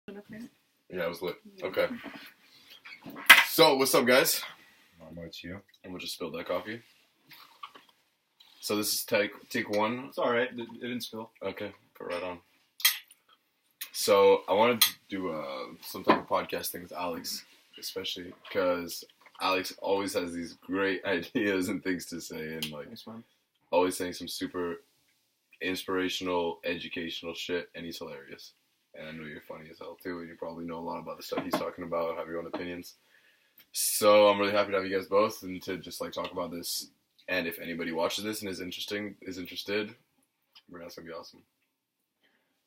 Yeah, it was lit. Okay. So, what's up, guys? Not much, you. And we'll just spill that coffee. So this is take one. It's alright. It didn't spill. Okay, put right on. So I wanted to do some type of podcast thing with Alex, especially because Alex always has these great ideas and things to say, and like always saying some super inspirational, educational shit, and he's hilarious. And I know you're funny as hell too, and you probably know a lot about the stuff he's talking about, have your own opinions. So I'm really happy to have you guys both and to just like talk about this. And if anybody watches this and is interested, that's gonna be awesome.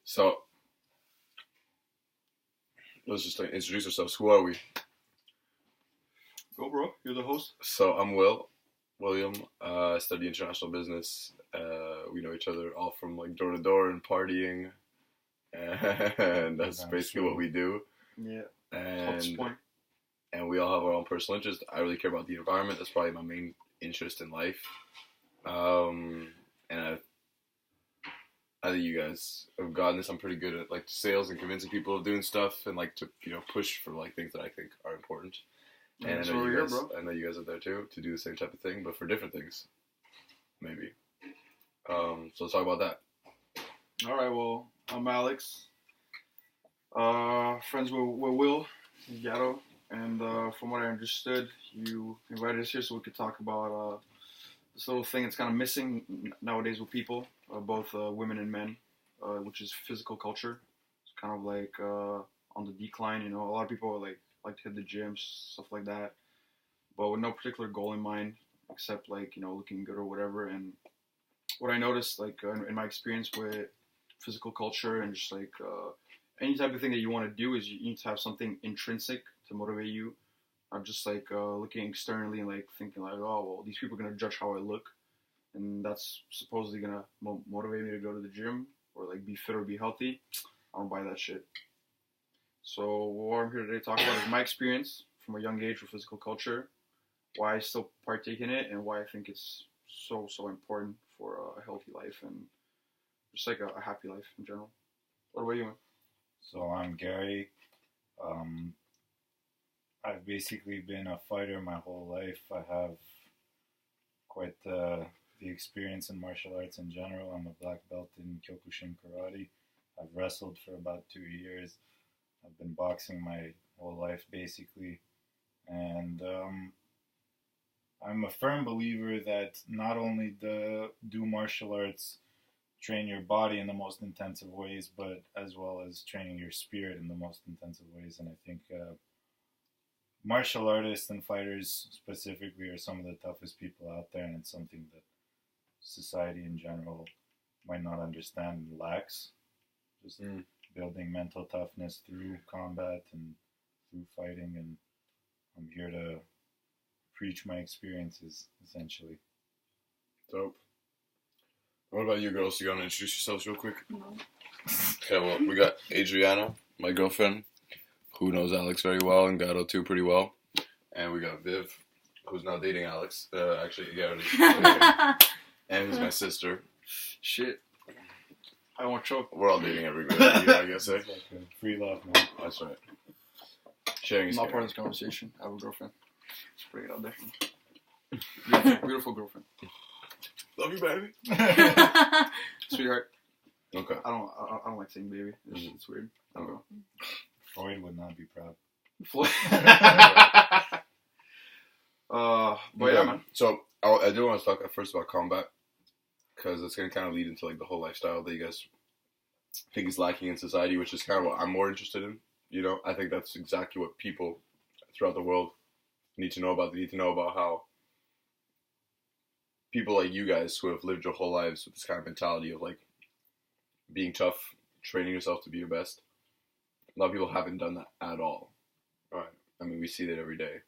So let's just like, introduce ourselves. Who are we? Go, bro. You're the host. So I'm William. I study international business. We know each other all from like door to door and partying, and that's basically what we do. Yeah. And we all have our own personal interests. I really care about the environment. That's probably my main interest in life. And I think you guys have gotten this. I'm pretty good at like sales and convincing people of doing stuff and like to push for like things that I think are important. And I know you guys are there too to do the same type of thing, but for different things, maybe. So let's talk about that. All right. Well, I'm Alex. Friends with Will Garo, and from what I understood, you invited us here so we could talk about this little thing that's kind of missing nowadays with people, both women and men, which is physical culture. It's kind of like on the decline. You know, a lot of people like to hit the gym, stuff like that, but with no particular goal in mind, except like looking good or whatever. And what I noticed, like in my experience with physical culture and just like any type of thing that you want to do, is you need to have something intrinsic to motivate you. I'm just like looking externally and like thinking like, oh well, these people are gonna judge how I look, and that's supposedly gonna motivate me to go to the gym or like be fit or be healthy. I don't buy that shit. So what I'm here today to talk about is my experience from a young age with physical culture, why I still partake in it, and why I think it's so important for a healthy life and just like a happy life in general. What about you, man? So I'm Gary. I've basically been a fighter my whole life. I have quite the experience in martial arts in general. I'm a black belt in Kyokushin karate. I've wrestled for about 2 years. I've been boxing my whole life basically. And I'm a firm believer that not only do martial arts train your body in the most intensive ways, but as well as training your spirit in the most intensive ways. And I think martial artists and fighters specifically are some of the toughest people out there, and it's something that society in general might not understand and lacks. Just building mental toughness through combat and through fighting, and I'm here to preach my experiences, essentially. Dope. What about you girls? You want to introduce yourselves real quick? No. Okay, well, we got Adriana, my girlfriend, who knows Alex very well, and Garo too pretty well. And we got Viv, who's now dating Alex. Actually, yeah, and who's my sister. Shit. I won't choke. We're all dating every girl, I guess, eh? It's like a free love, man. That's right. Sharing is I'm not part of this conversation. I have a girlfriend. Just bring it out there. Beautiful girlfriend. Love you, baby. Sweetheart. Okay. I don't like saying baby. It's weird. I don't know. Freud would not be proud. But yeah, man. So I do want to talk at first about combat, because it's going to kind of lead into like the whole lifestyle that you guys think is lacking in society, which is kind of what I'm more interested in. You know, I think that's exactly what people throughout the world need to know about. They need to know about how people like you guys who have lived your whole lives with this kind of mentality of like being tough, training yourself to be your best. A lot of people haven't done that at all. Right? I mean, we see that every day.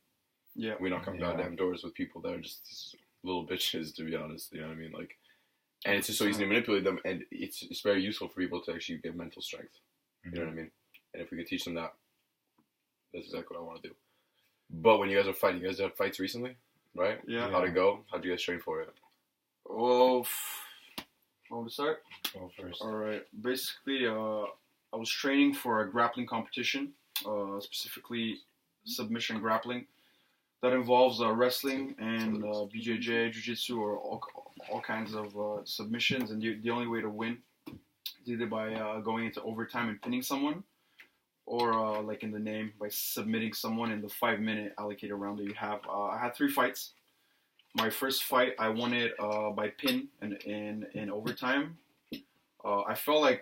Yeah. We knock on goddamn doors with people that are just little bitches, to be honest. You know what I mean? Like, and it's just so easy to manipulate them, and it's very useful for people to actually get mental strength. You know what I mean? And if we could teach them that, that's exactly what I want to do. But when you guys are fighting, you guys had fights recently, right? Yeah. How'd it go? How'd you guys train for it? Well, want to start? Go first. All right. Basically, I was training for a grappling competition, specifically submission grappling. That involves wrestling and BJJ, Jiu-Jitsu, or all kinds of submissions. And the only way to win is either by going into overtime and pinning someone, or like in the name, by submitting someone in the 5-minute allocated round that you have. I had 3 fights. My first fight, I won it by pin in overtime. I felt like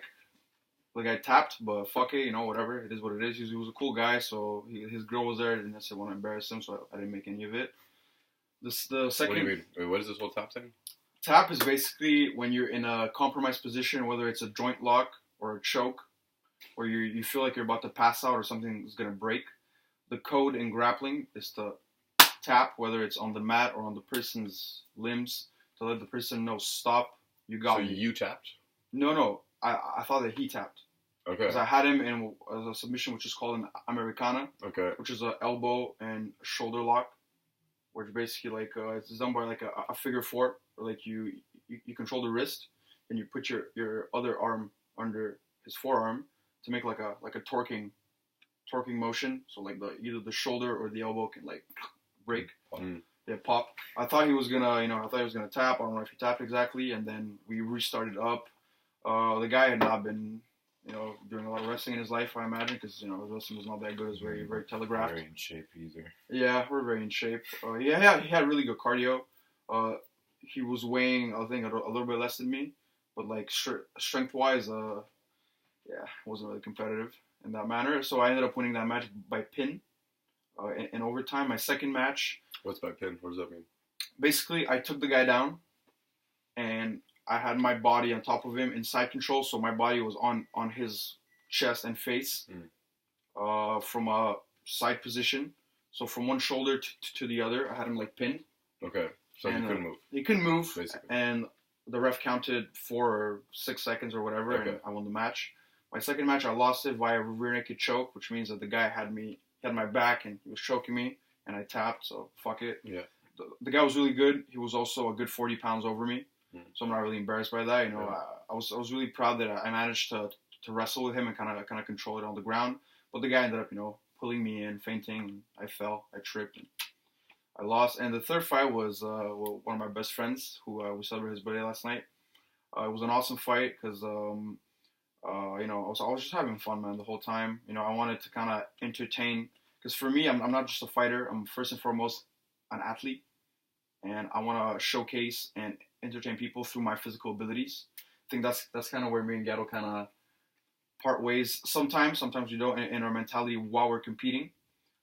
I tapped, but fuck it, whatever. It is what it is. He was a cool guy, so his girl was there. I didn't necessarily want to embarrass him, so I didn't make any of it. The second. What do you mean? Wait, what is this whole tap thing? Tap is basically when you're in a compromised position, whether it's a joint lock or a choke, where you feel like you're about to pass out or something is going to break. The code in grappling is to tap, whether it's on the mat or on the person's limbs, to let the person know, stop, you got me. So you tapped? No. I thought that he tapped. Okay. Because I had him in a submission which is called an Americana. Okay. Which is an elbow and shoulder lock, which basically it's done by like a figure 4, where like you control the wrist and you put your other arm under his forearm to make like a torquing motion. So like either the shoulder or the elbow can like break. Yeah, pop. I thought he was gonna tap. I don't know if he tapped exactly, and then we restarted up. The guy had not been, doing a lot of wrestling in his life, I imagine, because, his wrestling was not that good. It was very, very telegraphed. Very in shape either. Yeah, we're very in shape. He had really good cardio. He was weighing, I think, a little bit less than me, but like strength-wise, wasn't really competitive in that manner. So I ended up winning that match by pin in overtime. My second match. What's by pin? What does that mean? Basically, I took the guy down, and I had my body on top of him in side control, so my body was on his chest and face from a side position. So from one shoulder to the other, I had him like pinned. Okay, so he couldn't move. He couldn't move, basically. And the ref counted 4 or 6 seconds or whatever, and I won the match. My second match, I lost it via rear naked choke, which means that the guy had my back and he was choking me, and I tapped. So fuck it. Yeah. The guy was really good. He was also a good 40 pounds over me. So I'm not really embarrassed by that. I was really proud that I managed to wrestle with him and kind of control it on the ground. But the guy ended up, pulling me in, feinting. I fell, I tripped, and I lost. And the third fight was one of my best friends who we celebrated his birthday last night. It was an awesome fight because I was just having fun, man, the whole time. I wanted to kind of entertain, because for me, I'm not just a fighter. I'm first and foremost an athlete, and I want to showcase and entertain people through my physical abilities. I think that's kind of where me and Garo kind of part ways. Sometimes we don't in our mentality while we're competing.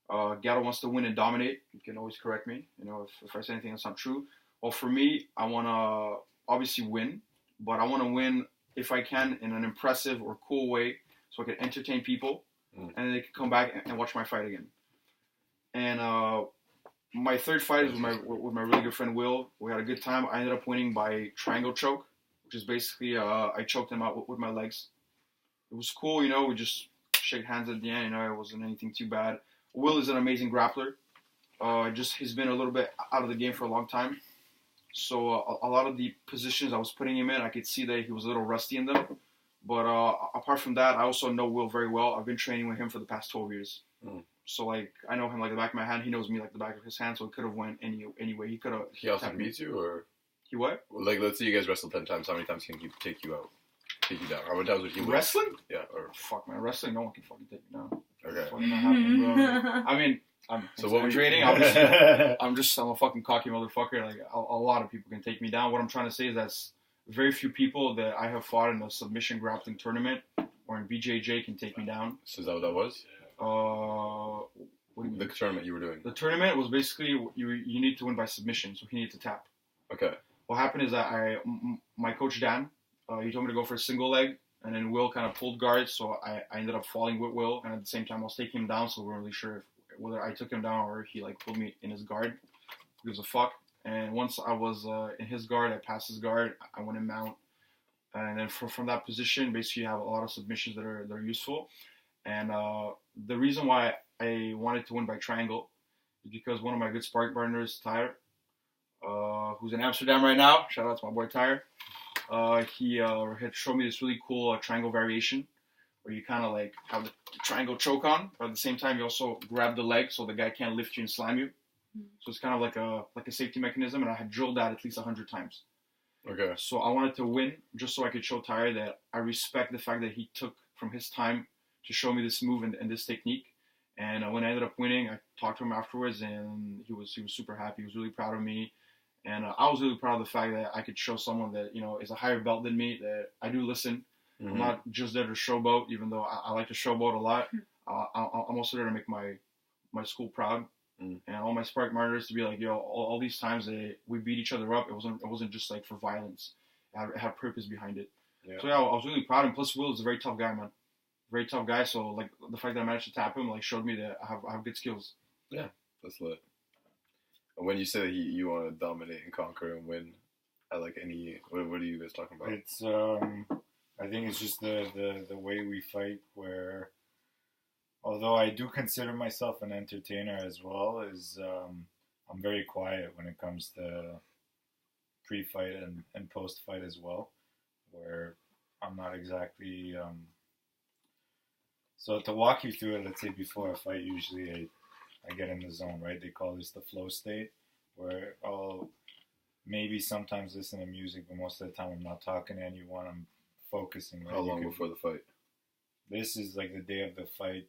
Garo wants to win and dominate. You can always correct me, if I say anything that's not true. Well, for me, I want to obviously win, but I want to win if I can in an impressive or cool way, so I can entertain people, and then they can come back and watch my fight again. And my third fight is with my really good friend Will. We had a good time. I ended up winning by triangle choke, which is basically I choked him out with my legs. It was cool, we just shake hands at the end. It wasn't anything too bad. Will is an amazing grappler. He's been a little bit out of the game for a long time. So a lot of the positions I was putting him in, I could see that he was a little rusty in them. But apart from that, I also know Will very well. I've been training with him for the past 12 years. So, I know him like the back of my hand. He knows me like the back of his hand, so it could have went any way. He could have... He also beats you, or... He what? Like, let's say you guys wrestle 10 times. How many times can he take you out? Take you down? How many times would he win? Wrestling? Yeah, or... Fuck, man. Wrestling, no one can fucking take me down. Okay. It's fucking not happening, bro. I mean, I'm exaggerating. I'm a fucking cocky motherfucker. Like, a lot of people can take me down. What I'm trying to say is that very few people that I have fought in a submission grappling tournament or in BJJ can take me down. So is that what that was? What do you mean? The tournament you were doing. The tournament was basically you need to win by submission, so he needed to tap. Okay. What happened is that my coach Dan, he told me to go for a single leg, and then Will kind of pulled guard, so I ended up falling with Will, and at the same time I was taking him down, so we weren't really sure whether I took him down or he pulled me in his guard. Who gives a fuck? And once I was in his guard, I passed his guard, I went in mount, and then from that position, basically you have a lot of submissions that are useful. And the reason why I wanted to win by triangle is because one of my good sparring partners, Tyre, who's in Amsterdam right now, shout out to my boy Tyre, he had showed me this really cool triangle variation where you kind of like have the triangle choke on, but at the same time you also grab the leg so the guy can't lift you and slam you. So it's kind of like a safety mechanism, and I had drilled that at least 100 times. Okay. So I wanted to win just so I could show Tyre that I respect the fact that he took from his time to show me this move and this technique. And when I ended up winning, I talked to him afterwards, and he was super happy. He was really proud of me, and I was really proud of the fact that I could show someone that is a higher belt than me that I do listen. Mm-hmm. I'm not just there to showboat, even though I like to showboat a lot. I'm also there to make my school proud. And all my spark martyrs to be like, all these times that we beat each other up, it wasn't just like for violence. It had purpose behind it. Yeah. So yeah, I was really proud. And plus, Will is a very tough guy, man. Very tough guy. So like the fact that I managed to tap him, like showed me that I have good skills. Yeah, that's lit. And when you say that you want to dominate and conquer and win, at like any, what are you guys talking about? It's I think it's just the way we fight, where although I do consider myself an entertainer as well, is I'm very quiet when it comes to pre-fight and post-fight as well, where I'm not exactly so to walk you through it, let's say before a fight, usually I get in the zone, right? They call this the flow state, where I'll maybe sometimes listen to music, but most of the time I'm not talking to anyone, I'm focusing. Right? How long before the fight? This is like the day of the fight,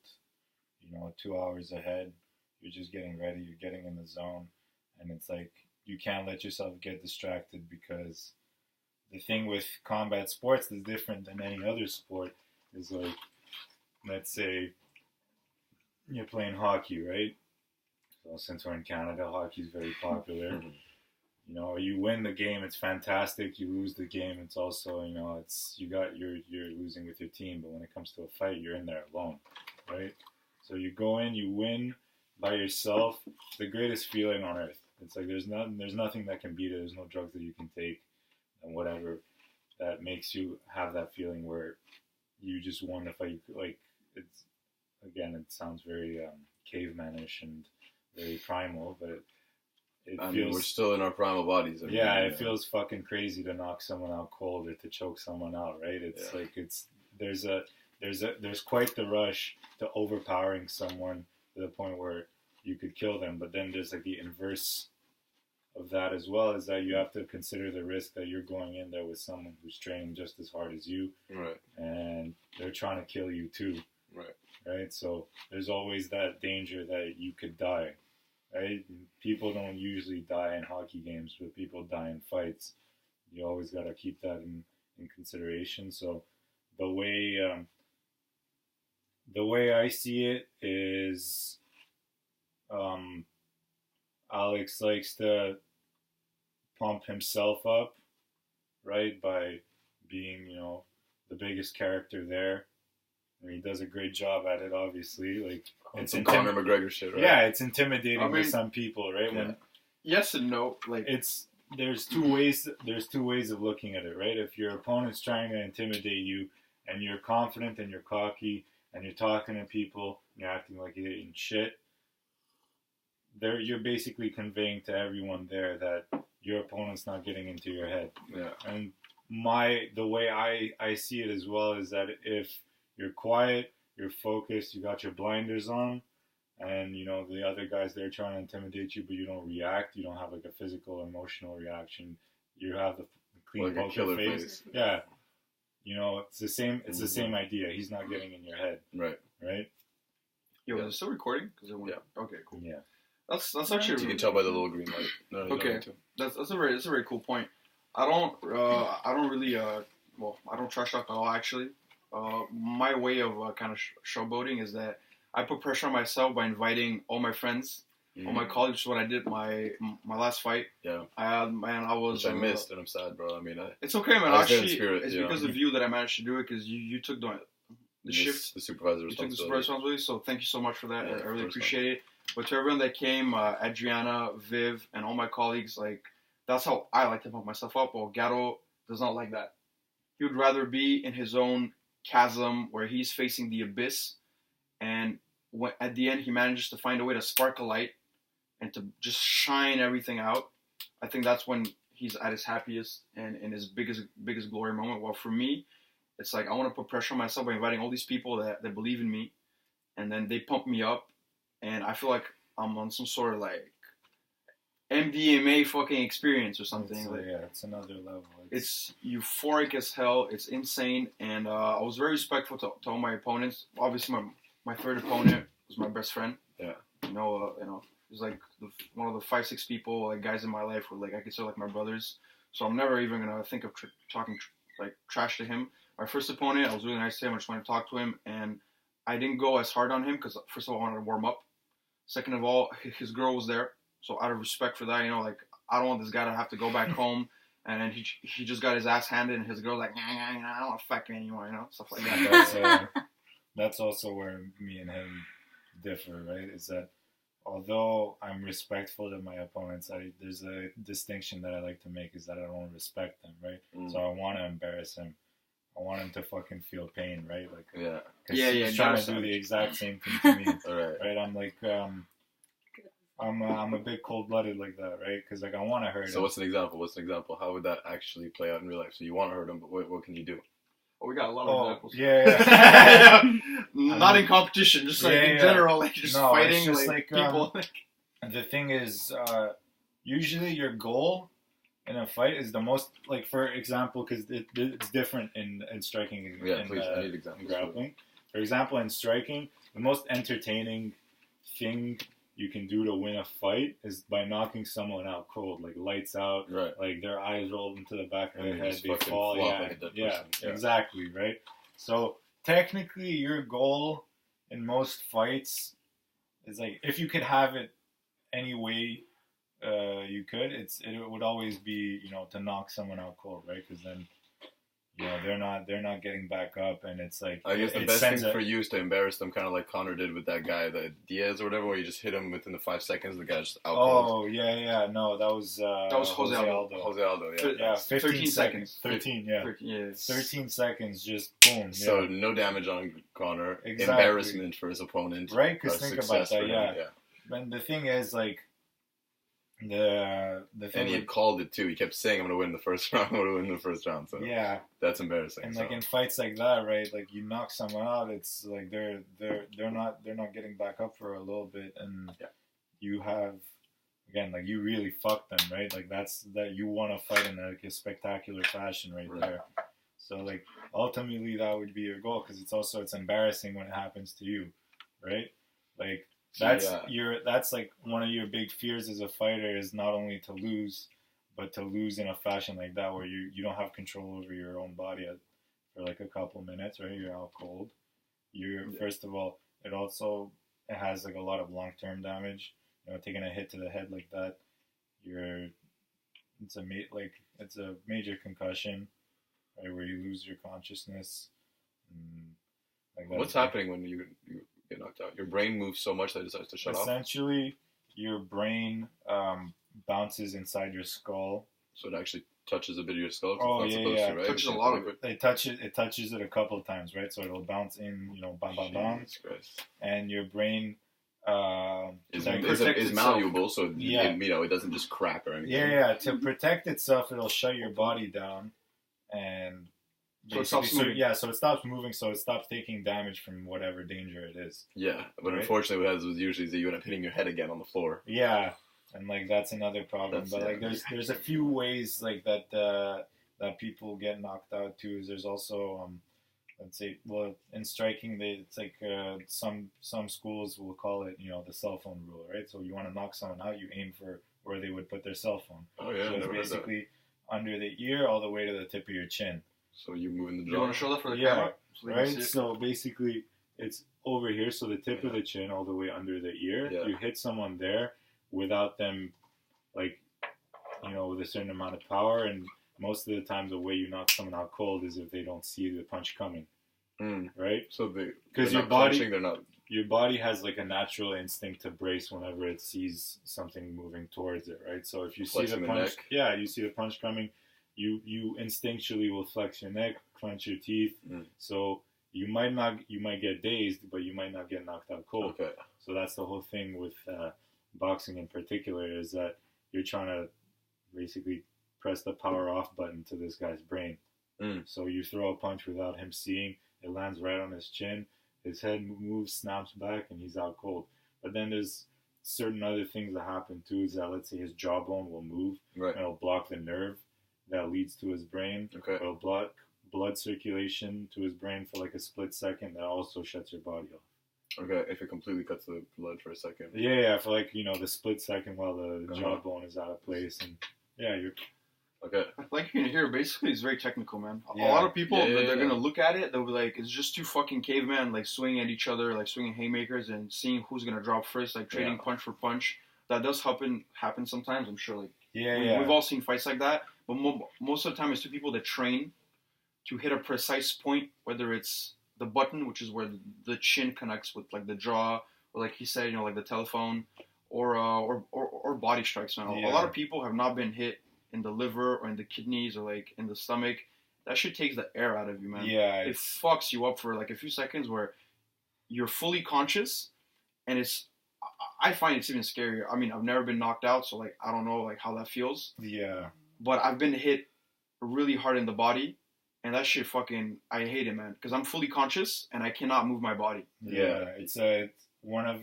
2 hours ahead. You're just getting ready, you're getting in the zone, and it's like you can't let yourself get distracted, because the thing with combat sports is different than any other sport. Is like, let's say you're playing hockey, right? So since we're in Canada, hockey is very popular. Mm-hmm. You win the game, it's fantastic. You lose the game, it's also, you're losing with your team. But when it comes to a fight, you're in there alone, right? So you go in, you win by yourself. It's the greatest feeling on earth. It's like there's nothing that can beat it. There's no drugs that you can take and whatever that makes you have that feeling where you just won the fight. Like, it sounds very cavemanish and very primal, but it feels, we're still in our primal bodies. It feels fucking crazy to knock someone out cold or to choke someone out, right? It's like there's quite the rush to overpowering someone to the point where you could kill them, but then there's like the inverse of that as well, is that you have to consider the risk that you're going in there with someone who's training just as hard as you, right? And they're trying to kill you too, right? So there's always that danger that you could die, right? People don't usually die in hockey games, but people die in fights. You always got to keep that in consideration. So the way I see it is, Alex likes to pump himself up, right, by being, the biggest character there. And he does a great job at it, obviously. Like, it's some Conor McGregor shit, right? Yeah, it's intimidating to some people, right? Yeah. Yes and no. Like, there's two ways of looking at it, right? If your opponent's trying to intimidate you and you're confident and you're cocky and you're talking to people and you're acting like you're eating shit, you're basically conveying to everyone there that your opponent's not getting into your head. Yeah. And the way I see it as well is that if you're quiet, you're focused, you got your blinders on, and the other guy's there trying to intimidate you, but you don't react, you don't have like a physical, emotional reaction, you have the clean like poker face. Yeah. It's the same. It's the same idea. He's not getting in your head. Right. Yo, is it still recording? Yeah. Okay, cool. Yeah. That's actually. You can tell by the little green light. No, okay. That's a very cool point. I don't really I don't trash talk at all, actually. My way of kind of showboating is that I put pressure on myself by inviting all my friends, all my colleagues, which is what I did my last fight. Yeah. I was. Which I missed, and I'm sad, bro. I mean, it's okay, man. Actually, spirit, it's because of you that I managed to do it, because you took the shift. The supervisor responsibility. You took the supervisor responsibility, so thank you so much for that. Yeah, I really appreciate it. But to everyone that came, Adriana, Viv, and all my colleagues, like, that's how I like to pump myself up. Well, Garo does not like that. He would rather be in his own chasm where he's facing the abyss, and at the end he manages to find a way to spark a light and to just shine everything out. I think that's when he's at his happiest and in his biggest glory moment. Well, for me, it's like I want to put pressure on myself by inviting all these people that believe in me, and then they pump me up, and I feel like I'm on some sort of like MDMA fucking experience or something. It's another level. It's euphoric as hell. It's insane, and I was very respectful to all my opponents. Obviously, my third opponent was my best friend. Yeah. You know, it was like one of the 5-6 people, like guys in my life, who like I consider like my brothers. So I'm never even gonna think of talking like trash to him. My first opponent, I was really nice to him. I just wanted to talk to him, and I didn't go as hard on him because first of all, I wanted to warm up. Second of all, his girl was there. So out of respect for that, you know, like I don't want this guy to have to go back home, and then he just got his ass handed, and his girl's like, I don't want to fuck you anymore, you know, stuff like that. That's also where me and him differ, right? Is that although I'm respectful to my opponents, there's a distinction that I like to make is that I don't respect them, right? So I want to embarrass him. I want him to fucking feel pain, right? Like he's trying to do the exact same thing to me, right? I'm like. I'm a bit cold-blooded like that, right? Because like I want to hurt him. So what's an example? How would that actually play out in real life? So you want to hurt him, but what can you do? Oh, we got a lot of examples. Yeah. Not in competition, just like in general, like just fighting, just like people. The thing is, usually your goal in a fight is the most, like for example, because it's different in striking and please, I need examples. Grappling. For example, in striking, the most entertaining thing you can do to win a fight is by knocking someone out cold, like lights out, like their eyes roll into the back of their head, they fall, exactly, right? So technically your goal in most fights is like, if you could have it any way you could, it would always be, you know, to knock someone out cold, right? Because then, you know, they're not getting back up, and it's like I guess the best thing for you is to embarrass them, kind of like Connor did with that guy, the Diaz or whatever, where you just hit him within the 5 seconds, the guy's just out cold. No, that was Jose Aldo. Jose Aldo, yeah, 15 seconds. 13 seconds, just boom. So no damage on Connor, embarrassment for his opponent, right? Because think about that, And the thing is, like, the thing, and he called it too. He kept saying, "I'm gonna win the first round. I'm gonna win the first round." So that's embarrassing. And like in fights like that, right? Like you knock someone out, it's like they're not getting back up for a little bit, and you have, again, like you really fucked them, right? Like that you want to fight in like a spectacular fashion, right there. So like ultimately that would be your goal, because it's embarrassing when it happens to you, right? Like. That's like one of your big fears as a fighter, is not only to lose, but to lose in a fashion like that where you don't have control over your own body for like a couple minutes, right? You're out cold. First of all, it has like a lot of long-term damage. You know, taking a hit to the head like that, it's a major concussion, right? Where you lose your consciousness. What's happening when you get knocked out? Your brain moves so much that it decides to shut off? Essentially, your brain bounces inside your skull. So it actually touches a bit of your skull? It touches a lot of it. It touches it a couple of times, right? So it'll bounce in, you know, bam, bam, bam. And your brain is malleable, so it doesn't just crack or anything. To protect itself, it'll shut your body down, and so it stops moving. So it stops moving, so it stops taking damage from whatever danger it is. Yeah, but unfortunately what happens usually is that you end up hitting your head again on the floor. Yeah, and like that's another problem. Like there's a few ways like that people get knocked out too. There's also let's say, well, in striking, it's like some schools will call it, you know, the cell phone rule, right? So you want to knock someone out, you aim for where they would put their cell phone. Oh yeah, so it's basically under the ear all the way to the tip of your chin. So you moving the jaw. You want to show that for the camera? So right? So basically, it's over here, so the tip of the chin all the way under the ear. Yeah. You hit someone there without them, like, you know, with a certain amount of power. And most of the time, the way you knock someone out cold is if they don't see the punch coming. Right? So because your body has like a natural instinct to brace whenever it sees something moving towards it, right? So if you see the punch, you see the punch coming, you instinctually will flex your neck, clench your teeth. So you might get dazed, but you might not get knocked out cold. Okay. So that's the whole thing with boxing in particular, is that you're trying to basically press the power off button to this guy's brain. So you throw a punch without him seeing, it lands right on his chin. His head moves, snaps back, and he's out cold. But then there's certain other things that happen too. Is that, let's say, his jawbone will move, Right. and it'll block the nerve that leads to his brain. Okay. It'll block blood circulation to his brain for like a split second. That also shuts your body off. Okay. If it completely cuts the blood for a second. Yeah, for like, the split second while the jawbone is out of place, and you're. Okay. Like you can hear, basically, it's very technical, man. Yeah. A lot of people, Yeah. they're gonna look at it, they'll be like, it's just two fucking cavemen, like, swinging at each other, like, swinging haymakers, and seeing who's gonna drop first, like, trading punch for punch. That does happen sometimes, I'm sure, like, we've all seen fights like that, but most of the time, it's two people that train to hit a precise point, whether it's the button, which is where the chin connects with, like, the jaw, or like he said, like the telephone, or body strikes, man. Yeah. A lot of people have not been hit in the liver or in the kidneys or like in the stomach. That shit takes the air out of you, man. Yeah, it fucks you up for like a few seconds where you're fully conscious, and I find it's even scarier. I mean, I've never been knocked out, so like I don't know like how that feels. Yeah. But I've been hit really hard in the body, and that shit I hate it, man, because I'm fully conscious and I cannot move my body. Yeah, it's one of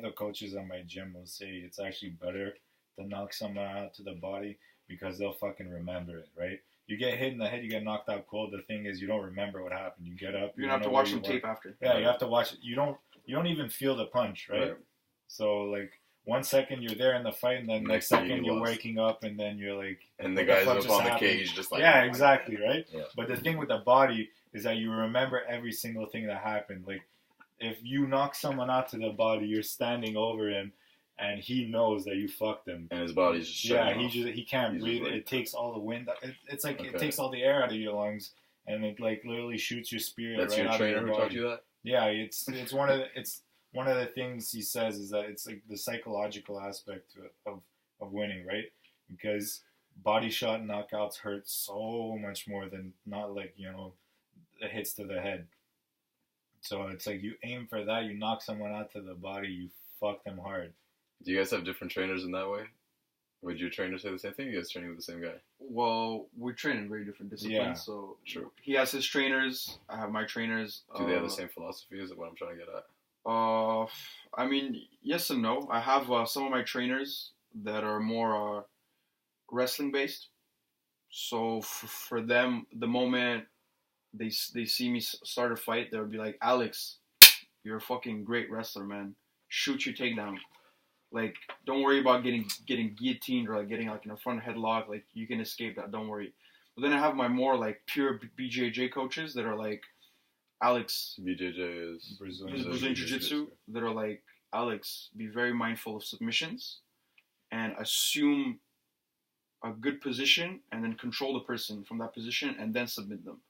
the coaches at my gym will say it's actually better to knock someone out to the body because they'll fucking remember it, right? You get hit in the head, you get knocked out cold. The thing is, you don't remember what happened. You get up. You're gonna have to watch some tape after. Yeah, you have to watch it. You don't even feel the punch, right? So like 1 second you're there in the fight, and then next second you're waking up, and then you're like, and the guys up on the cage just like, yeah, exactly, right? Yeah. But the thing with the body is that you remember every single thing that happened. Like if you knock someone out to the body, you're standing over him, and he knows that you fucked him. And his body's just shutting off. he can't breathe. It takes all the wind. It's like it takes all the air out of your lungs, and it like literally shoots your spirit. That's right your out trainer of who your taught body. you that? Yeah, it's one of the things he says is that it's like the psychological aspect of winning, right? Because body shot knockouts hurt so much more than not like the hits to the head. So it's like you aim for that, you knock someone out to the body, you fuck them hard. Do you guys have different trainers in that way? Would your trainer say the same thing? You guys training with the same guy? Well, we train in very different disciplines. Yeah, so true. He has his trainers. I have my trainers. Do they have the same philosophy? Is what I'm trying to get at. I mean, yes and no. I have some of my trainers that are more wrestling based. So for them, the moment they see me start a fight, they'll be like, "Alex, you're a fucking great wrestler, man. Shoot your takedown. Like, don't worry about getting guillotined or like getting like in a front headlock. Like, you can escape that. Don't worry." But then I have my more like pure BJJ coaches that are like, "Alex, BJJ is Brazilian Jiu-Jitsu," that are like, "Alex, be very mindful of submissions and assume a good position and then control the person from that position and then submit them."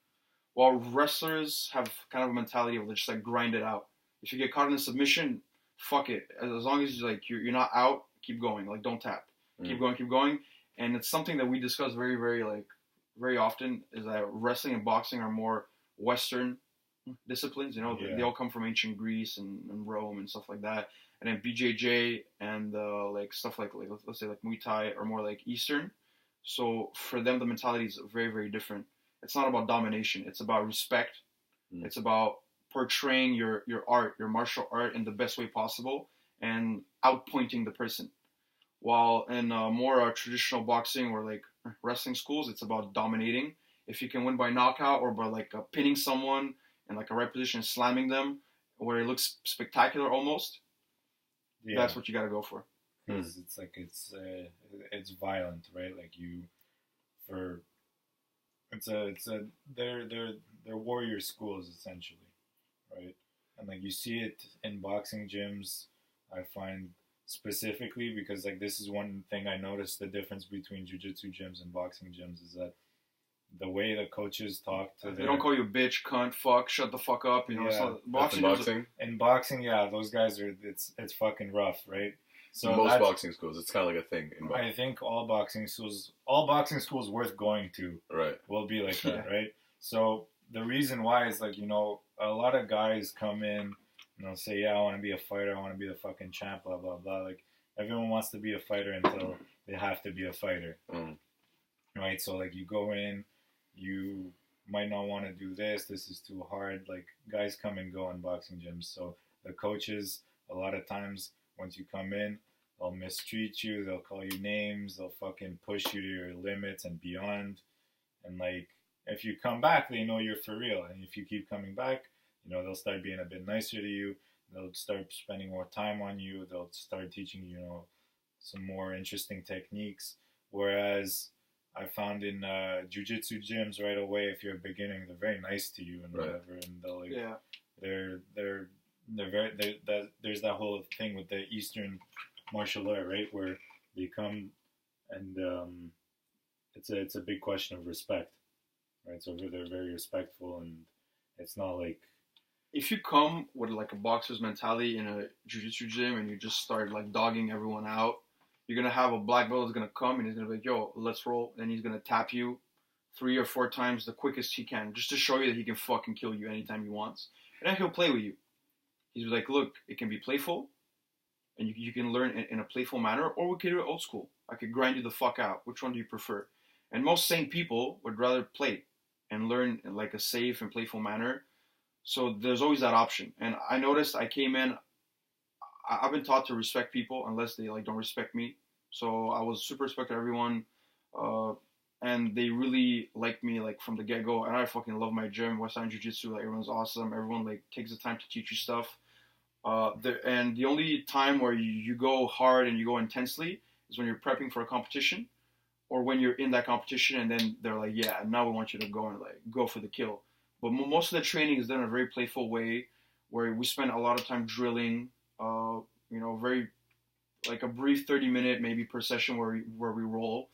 While wrestlers have kind of a mentality of just like grind it out. If you get caught in a submission, fuck it. As long as you're not out, keep going. Like, don't tap. Keep going. And it's something that we discuss very, very very often, is that wrestling and boxing are more Western disciplines. They all come from ancient Greece and Rome and stuff like that. And then BJJ and like stuff like let's say like Muay Thai are more like Eastern. So for them, the mentality is very, very different. It's not about domination. It's about respect. It's about portraying your art, your martial art, in the best way possible and outpointing the person. While in more traditional boxing or like wrestling schools, it's about dominating. If you can win by knockout or by like pinning someone in like a right position, slamming them, where it looks spectacular almost, that's what you got to go for. Because it's like it's violent, right? Like they're warrior schools essentially, right? And like you see it in boxing gyms, I find specifically, because like this is one thing I noticed the difference between jiu-jitsu gyms and boxing gyms is that the way the coaches talk to they don't call you a bitch, cunt, fuck, shut the fuck up, boxing. In boxing, those guys are it's fucking rough, right? So most boxing schools, it's kind of like a thing. I think all boxing schools worth going to, right, will be like that, right? So the reason why is like a lot of guys come in, say, I want to be a fighter, I want to be the fucking champ, blah blah blah. Like everyone wants to be a fighter until they have to be a fighter, right? So like you go in, you might not want to do this. This is too hard. Like, guys come and go in boxing gyms. So the coaches, a lot of times, once you come in, they'll mistreat you. They'll call you names. They'll fucking push you to your limits and beyond. And, like, if you come back, they know you're for real. And if you keep coming back, they'll start being a bit nicer to you. They'll start spending more time on you. They'll start teaching you, some more interesting techniques. Whereas I found in jiu-jitsu gyms right away, if you're a beginner, they're very nice to you and whatever. And they'll they're very there's that whole thing with the Eastern martial art, right, where they come and it's a big question of respect, right? So they're very respectful, and it's not like, if you come with like a boxer's mentality in a jiu-jitsu gym and you just start like dogging everyone out, you're gonna have a black belt that's gonna come and he's gonna be like, yo, let's roll, and he's gonna tap you 3 or 4 times the quickest he can, just to show you that he can fucking kill you anytime he wants. And then he'll play with you. He's like, look, it can be playful, and you can learn in a playful manner, or we could do it old school. I could grind you the fuck out. Which one do you prefer? And most sane people would rather play and learn in like a safe and playful manner. So there's always that option. And I noticed I came in, I've been taught to respect people unless they like don't respect me. So I was super respectful to everyone. And they really liked me like from the get-go. And I fucking love my gym, West Side Jiu-Jitsu. Like, everyone's awesome. Everyone like takes the time to teach you stuff. And the only time where you go hard and you go intensely is when you're prepping for a competition, or when you're in that competition and then they're like, yeah, now we want you to go and like go for the kill. But most of the training is done in a very playful way, where we spend a lot of time drilling, very like a brief 30-minute maybe per session where we roll.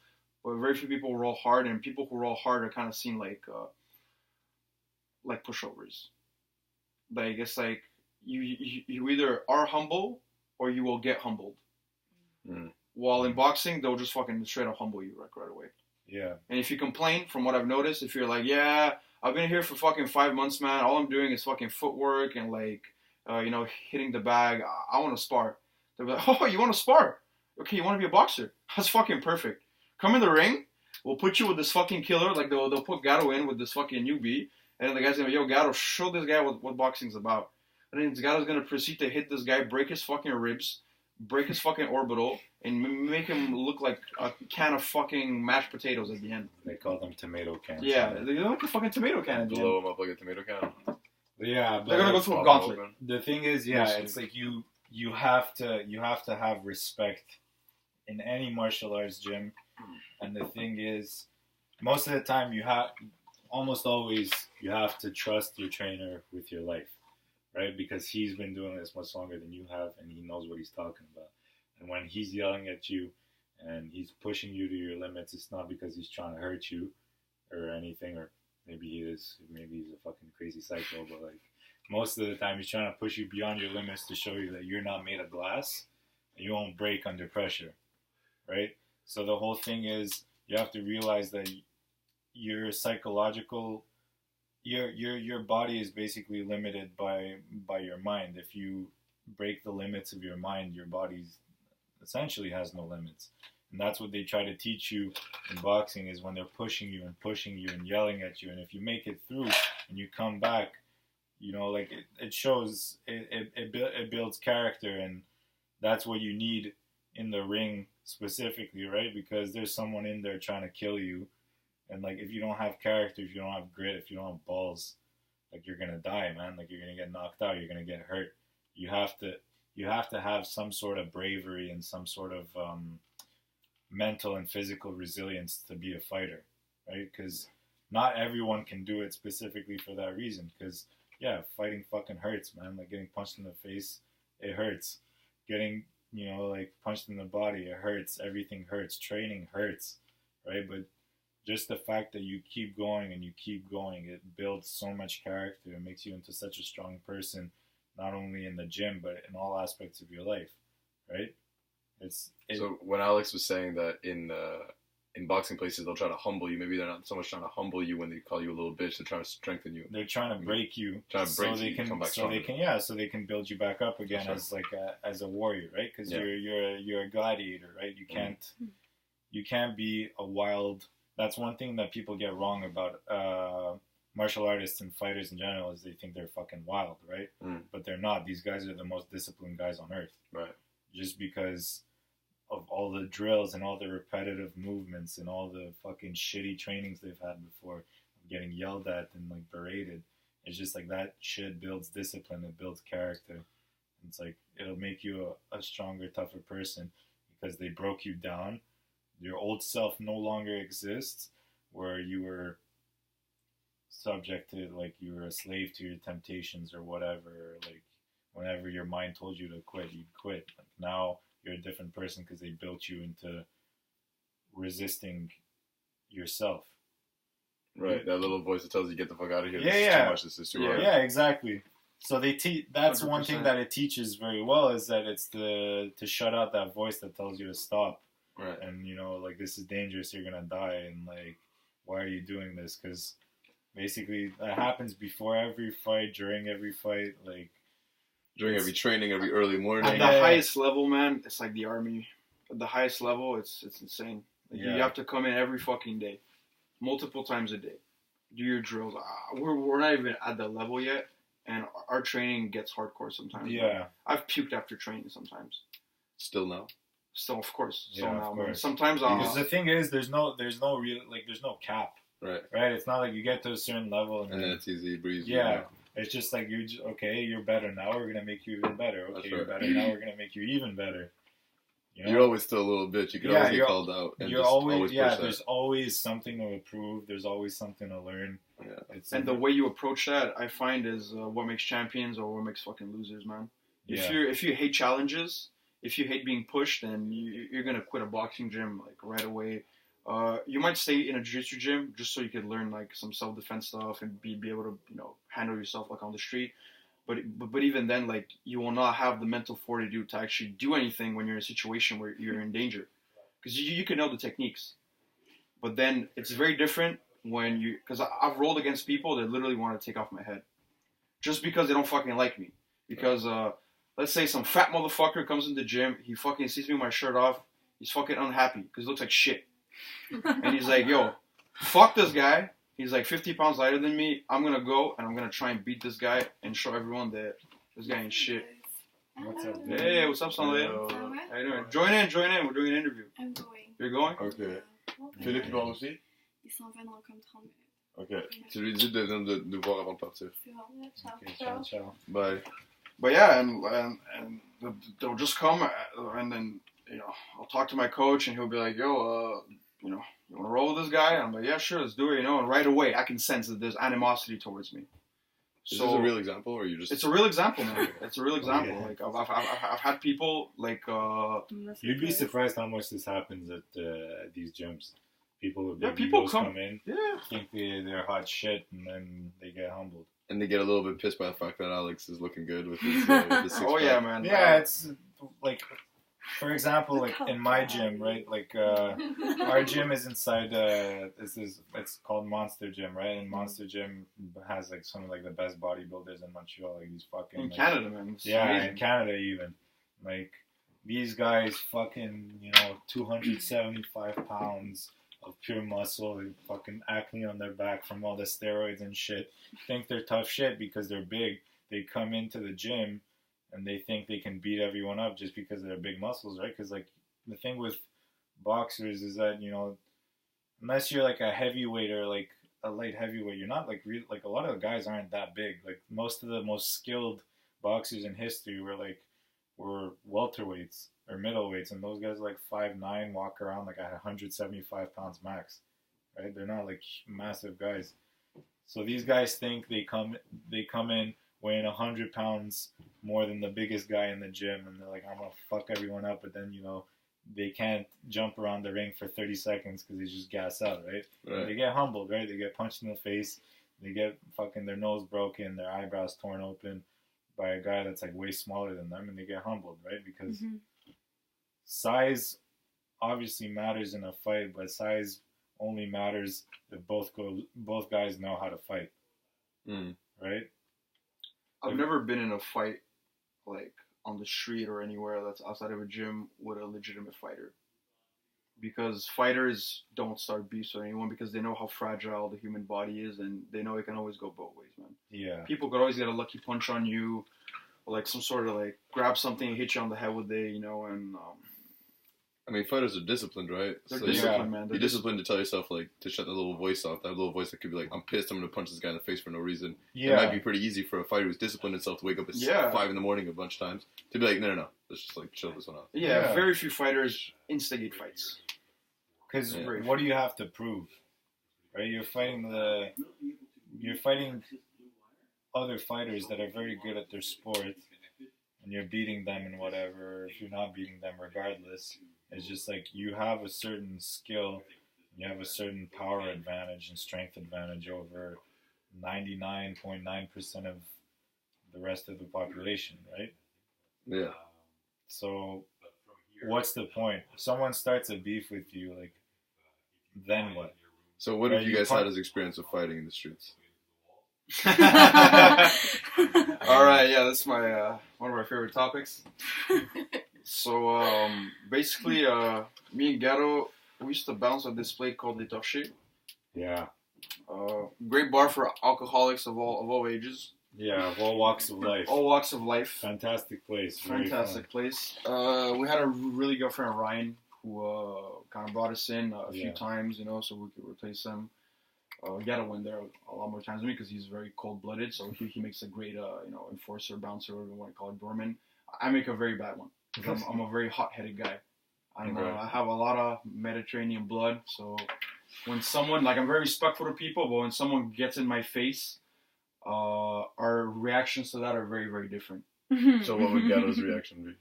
But very few people roll hard, and people who roll hard are kind of seen like pushovers. Like, it's like you either are humble or you will get humbled. Mm. While in boxing, they'll just fucking straight up humble you right away. Yeah. And if you complain, from what I've noticed, if you're like, yeah, I've been here for fucking 5 months, man, all I'm doing is fucking footwork and like, hitting the bag, I want to spar. They'll be like, oh, you want to spar? Okay, you want to be a boxer? That's fucking perfect. Come in the ring, we'll put you with this fucking killer, like they'll put Garo in with this fucking newbie, and then the guy's gonna be, yo, Garo, show this guy what boxing's about. And then Garo's gonna proceed to hit this guy, break his fucking ribs, break his fucking orbital, and make him look like a can of fucking mashed potatoes at the end. They call them tomato cans. Yeah, they look like a fucking tomato can at the end. Blow him up like a tomato can. Yeah, but they're gonna go through a gauntlet. The thing is, it's like you have to have respect in any martial arts gym. And the thing is, most of the time almost always you have to trust your trainer with your life, right? Because he's been doing this much longer than you have, and he knows what he's talking about. And when he's yelling at you and he's pushing you to your limits, it's not because he's trying to hurt you or anything, or maybe he is, maybe he's a fucking crazy psycho, but like most of the time he's trying to push you beyond your limits to show you that you're not made of glass and you won't break under pressure, right? So the whole thing is, you have to realize that your psychological, your body is basically limited by your mind. If you break the limits of your mind, your body essentially has no limits. And that's what they try to teach you in boxing, is when they're pushing you and yelling at you. And if you make it through and you come back, like it shows, it builds character, and that's what you need in the ring specifically, right? Because there's someone in there trying to kill you, and like, if you don't have character, if you don't have grit, if you don't have balls, like, you're gonna die, man. Like, you're gonna get knocked out, you're gonna get hurt. You have to have some sort of bravery and some sort of mental and physical resilience to be a fighter, right? Because not everyone can do it specifically for that reason. Because fighting fucking hurts, man. Like, getting punched in the face, it hurts. Getting punched in the body, it hurts. Everything hurts. Training hurts, right? But just the fact that you keep going and you keep going, it builds so much character. It makes you into such a strong person, not only in the gym, but in all aspects of your life, right? So when Alex was saying that in boxing places they'll try to humble you, maybe they're not so much trying to humble you when they call you a little bitch. They're trying to strengthen you. They're trying to break you, so they can build you back up again as a warrior, right? Because you're a gladiator, right? You can't be a wild that's one thing that people get wrong about martial artists and fighters in general is they think they're fucking wild, right? But they're not. These guys are the most disciplined guys on earth. Right. Just because of all the drills and all the repetitive movements and all the fucking shitty trainings they've had before, getting yelled at and like berated. It's just like that shit builds discipline. It builds character. It's like it'll make you a stronger, tougher person because they broke you down. Your old self no longer exists, where you were subject to, like, you were a slave to your temptations or whatever. Like, whenever your mind told you to quit, you'd quit. Like, now you're a different person because they built you into resisting yourself. Right, that little voice that tells you get the fuck out of here. Yeah, This is too much. This is too hard. Yeah, exactly. So that's 100%. one thing that it teaches very well, is that it's to shut out that voice that tells you to stop. Right. And, you know, like, this is dangerous, you're gonna die, and, like, why are you doing this? Because basically that happens before every fight, during every fight, like, During every training, every early morning. At the highest level, man, it's like the army. At the highest level, it's insane. Like, Yeah. You have to come in every fucking day, multiple times a day, do your drills. We're not even at that level yet, and our training gets hardcore sometimes. yeah. Man. I've puked after training sometimes. Still now. Still, of course. Yeah, now, of man. course. Sometimes Because the thing is, there's no real, like, there's no cap, Right. right? It's not like you get to a certain level And then it's easy breezy. yeah. It's just like, okay, you're better now, we're gonna make you even better. Okay, That's you're right. better now, we're gonna make you even better. You know? You're always still a little bitch. You can always get called out. And You're just always push yeah. that. There's always something to improve. There's always something to learn. Yeah. and the way you approach that, I find, is what makes champions or what makes fucking losers, man. If you hate challenges, if you hate being pushed, then you're gonna quit a boxing gym like right away. You might stay in a jiu-jitsu gym just so you could learn like some self-defense stuff and be able to, you know, handle yourself like on the street. But even then, like, you will not have the mental fortitude to actually do anything when you're in a situation where you're in danger, because you can know the techniques. But then it's very different when because I've rolled against people that literally want to take off my head just because they don't fucking like me. Because let's say some fat motherfucker comes in the gym, he fucking sees me with my shirt off, he's fucking unhappy because it looks like shit. And he's like, yo, fuck this guy. He's like 50 pounds lighter than me. I'm going to go and I'm going to try and beat this guy and show everyone that this guy ain't shit. What's up, Hello. Hey, what's up, Sunday? Ça va? How you doing? Join in. We're doing an interview. I'm going. You're going? Ok. Bon, ben, Philippe, il parle aussi? il s'en va dans comme 30 minutes. Ok. Tu lui dis de venir nous voir avant de partir. C'est bon, ciao. Okay, ciao, ciao. Bye. But yeah, and they'll just come and then, you know, I'll talk to my coach and he'll be like, yo, you know, you want to roll with this guy? And I'm like, yeah, sure, let's do it, you know. And right away, I can sense that there's animosity towards me. Is this a real example, or you just? It's a real example, man. It's a real example. Like I've had people like. You'd be surprised how much this happens at these gyms. People with big people egos come in, Yeah. think they're hot shit, and then they get humbled. And they get a little bit pissed by the fact that Alex is looking good with his six Oh pack. yeah, man. Yeah, it's like, for example, like in my gym, right? Like our gym is inside. It's called Monster Gym, right? And Monster Gym has like some of like the best bodybuilders in Montreal. Like these fucking in like, Canada, man. It's yeah, amazing. in Canada even. Like these guys, fucking 275 pounds of pure muscle, they fucking acne on their back from all the steroids and shit. Think they're tough shit because they're big. They come into the gym and they think they can beat everyone up just because of their big muscles, right? Because like the thing with boxers is that, you know, unless you're like a heavyweight or like a light heavyweight, you're not like like a lot of the guys aren't that big. Like most of the most skilled boxers in history were welterweights or middleweights, and those guys are like 5'9", walk around like at 175 pounds max, right? They're not like massive guys. So these guys think they come in weighing 100 pounds more than the biggest guy in the gym, and they're like, I'm gonna fuck everyone up, but then, you know, they can't jump around the ring for 30 seconds because they just gas out, right? They get humbled, right? They get punched in the face, they get fucking their nose broken, their eyebrows torn open by a guy that's like way smaller than them, and they get humbled, right? Because size obviously matters in a fight, but size only matters if both guys know how to fight, right? I've never been in a fight like on the street or anywhere that's outside of a gym with a legitimate fighter. because fighters don't start beefs with anyone because they know how fragile the human body is, and they know it can always go both ways, man. Yeah. People could always get a lucky punch on you, or like some sort of like grab something and hit you on the head with it, and I mean, fighters are disciplined, right? they're So disciplined, man. you're disciplined to tell yourself, like, to shut that little voice off. That little voice that could be like, I'm pissed, I'm going to punch this guy in the face for no reason. Yeah. It might be pretty easy for a fighter who's disciplined himself to wake up at 5 in the morning a bunch of times to be like, no, let's just, like, chill this one out. Yeah, very few fighters instigate fights. Because Yeah. what do you have to prove? Right? You're fighting other fighters that are very good at their sport, and you're beating them and whatever. If you're not beating them, regardless, it's just like you have a certain skill, you have a certain power advantage and strength advantage over 99.9% of the rest of the population, right? Yeah. So, what's the point? If someone starts a beef with you, like, then what? So what have you guys had as experience with fighting in the streets? All right, yeah, that's my one of my favorite topics. So basically, me and Garo, we used to bounce at this place called Les Torchers. Yeah. Great bar for alcoholics of all ages. Yeah, of all walks of life. All walks of life. Fantastic place. Very Fantastic place. We had a really good friend, Ryan, who kind of brought us in a few times, so we could replace him. Garo went there a lot more times than me because he's very cold-blooded, so he makes a great, enforcer, bouncer, whatever you want to call it, doorman. I make a very bad one. I'm a very hot-headed guy. I have a lot of Mediterranean blood, so when someone, I'm very respectful to people, but when someone gets in my face, our reactions to that are very, very different. So what would Garo's reaction be?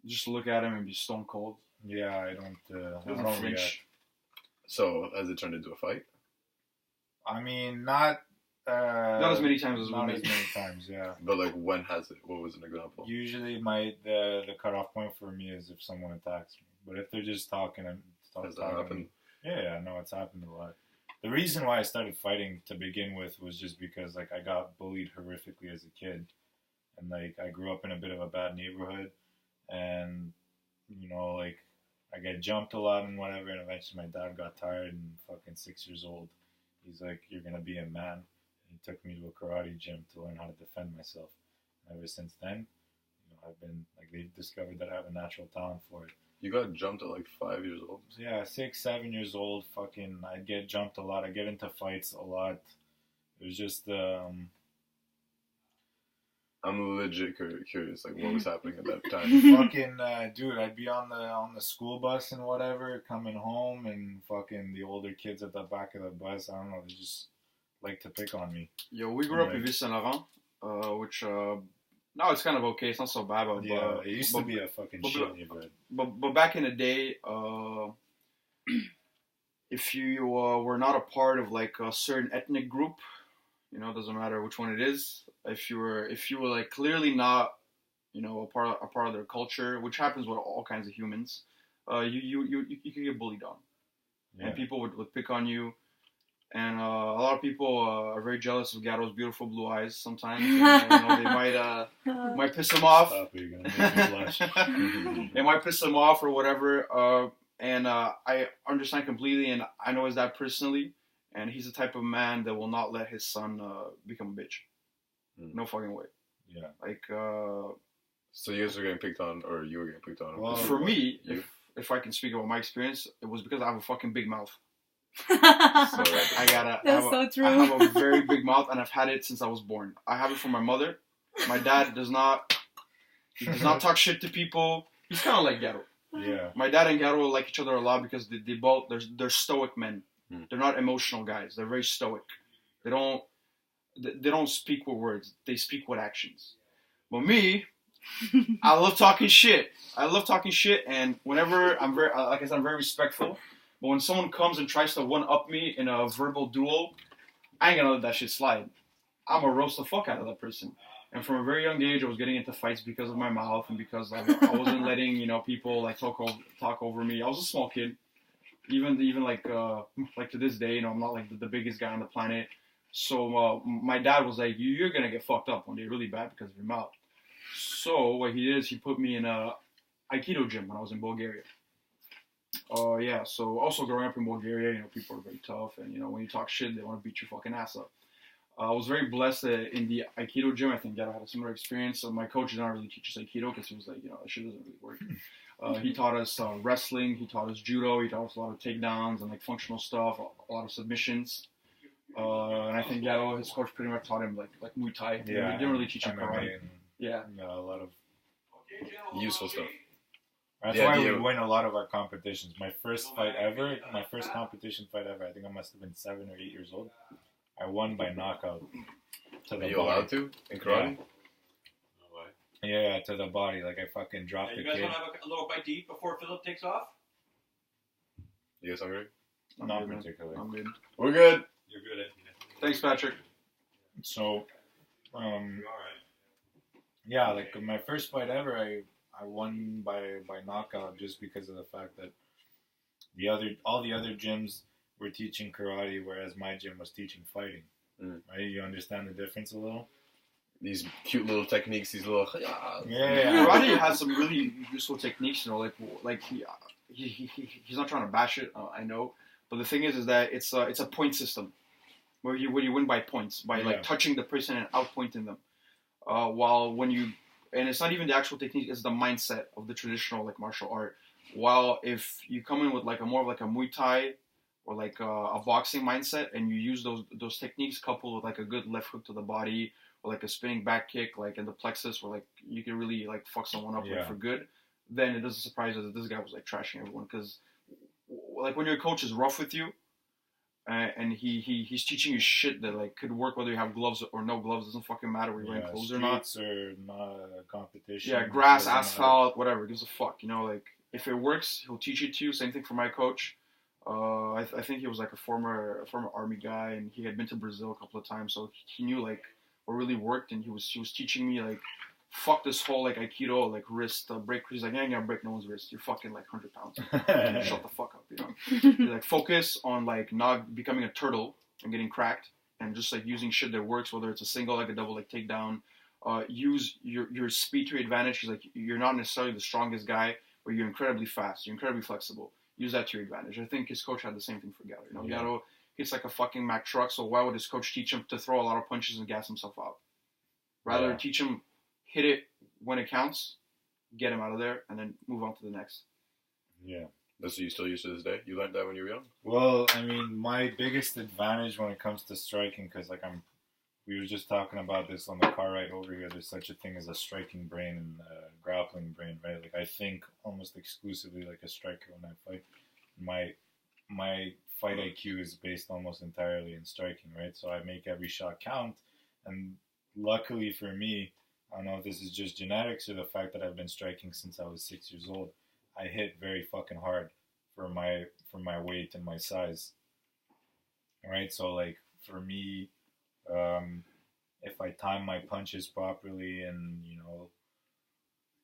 Just look at him and be stone cold. Yeah, I don't Flinch. react. So has it turned into a fight? I mean, not as many times as not we as made. many times, yeah. But when has it? What was an example? Usually, the cutoff point for me is if someone attacks me. But if they're just talking and Has that happened? Yeah, no, it's happened a lot. The reason why I started fighting to begin with was just because I got bullied horrifically as a kid, and I grew up in a bit of a bad neighborhood, and I get jumped a lot and whatever, and eventually my dad got tired, and fucking 6 years old, he's like, "You're gonna be a man." He took me to a karate gym to learn how to defend myself. And ever since then, I've been they've discovered that I have a natural talent for it. You got jumped at 5 years old? Yeah, 6, 7 years old, fucking, I get jumped a lot. I get into fights a lot. It was just, I'm legit curious, what was happening at that time? fucking, dude, I'd be on the school bus and whatever, coming home, and fucking the older kids at the back of the bus, I don't know, they just like to pick on me. Yo, we grew up in Ville Saint Laurent, which now it's kind of okay. It's not so bad, but Yeah, it used to be a fucking shit neighborhood. But back in the day, if you were not a part of a certain ethnic group, doesn't matter which one it is. If you were clearly not, a part of their culture, which happens with all kinds of humans, you could get bullied on, and people would pick on you. And a lot of people are very jealous of Garo's beautiful blue eyes sometimes. And, they might piss him off. Stop it, you're gonna make me blush. They might piss him off or whatever. And I understand completely, and I know his dad personally. And he's the type of man that will not let his son become a bitch. No fucking way. Yeah. So you guys were getting picked on, or you were getting picked on? Well, for me, if I can speak about my experience, it was because I have a fucking big mouth. That's I have a very big mouth, and I've had it since I was born. I have it from my mother. My dad does not talk shit to people. He's kind of like Garo. Yeah. My dad and Garo like each other a lot because they both they're stoic men. They're not emotional guys. They're very stoic. They don't speak with words. They speak with actions. But me, I love talking shit. And whenever I'm very respectful. But when someone comes and tries to one-up me in a verbal duel, I ain't gonna let that shit slide. I'm gonna roast the fuck out of that person. And from a very young age, I was getting into fights because of my mouth and because I wasn't letting people talk over me. I was a small kid, even to this day. I'm not the biggest guy on the planet. So my dad was like, "You're gonna get fucked up one day, really bad because of your mouth." So what he did is he put me in a Aikido gym when I was in Bulgaria. Yeah. So also growing up in Bulgaria, people are very tough, and when you talk shit, they want to beat your fucking ass up. I was very blessed that in the Aikido gym. I think Garo had a similar experience. So my coach did not really teach us Aikido because he was like, that shit doesn't really work. He taught us wrestling. He taught us judo. He taught us a lot of takedowns and like functional stuff, a lot of submissions. And I think Garo, his coach, pretty much taught him like Muay Thai. Yeah, He didn't really teach him karate. Yeah. A lot of Useful stuff. That's Yeah, why do we you- win a lot of our competitions. My first competition fight ever, I think I must have been 7 or 8 years old. I won by knockout. To Are the you body. allowed to in karate? Yeah, to the body. Like I fucking dropped the You guys kid. want to have a little bite to eat before Philip takes off? You guys hungry? Not good, man. particularly. I'm good. We're good. You're good at Thanks, Patrick. So, You're all right. yeah, like my first fight ever, I won by knockout just because of the fact that all the other gyms were teaching karate, whereas my gym was teaching fighting. Mm. Right? You understand the difference a little? These cute little techniques, these little. Yeah. Karate has some really useful techniques, like he's not trying to bash it, I know, but the thing is that it's a point system where you win by points by like touching the person and outpointing them. And it's not even the actual technique; it's the mindset of the traditional like martial art. While if you come in with like a more of like a Muay Thai or like a boxing mindset, and you use those techniques coupled with like a good left hook to the body or like a spinning back kick like in the plexus where like you can really like fuck someone up like, for good, then it doesn't surprise us that this guy was like trashing everyone because like when your coach is rough with you and he's teaching you shit that like could work whether you have gloves or no gloves, doesn't fucking matter whether you're wearing clothes or not. Streets are not a competition. Yeah, grass, Doesn't asphalt, whatever, gives a fuck. Like if it works, he'll teach it to you. Same thing for my coach. I think he was like a former army guy, and he had been to Brazil a couple of times, so he knew like what really worked, and he was teaching me like, fuck this whole like Aikido like wrist break. He's like, yeah, you're gonna break no one's wrist. You're fucking like 100 pounds. matter. Shut the fuck up, You're like focus on like not becoming a turtle and getting cracked, and just like using shit that works, whether it's a single like a double like takedown. Use your speed to your advantage. He's like, you're not necessarily the strongest guy, but you're incredibly fast. You're incredibly flexible. Use that to your advantage. I think his coach had the same thing for Garo. Garo hits like a fucking Mack truck, so why would his coach teach him to throw a lot of punches and gas himself out? Rather teach him hit it when it counts, get him out of there, and then move on to the next. Yeah. That's what you still use to this day? You learned that when you were young? Well, I mean, my biggest advantage when it comes to striking, because like we were just talking about this on the car ride over here. There's such a thing as a striking brain and a grappling brain, right? Like I think almost exclusively like a striker when I fight. My fight IQ is based almost entirely in striking, right? So I make every shot count, and luckily for me, I don't know if this is just genetics or the fact that I've been striking since I was 6 years old. I hit very fucking hard for my weight and my size. All right, so like for me, if I time my punches properly and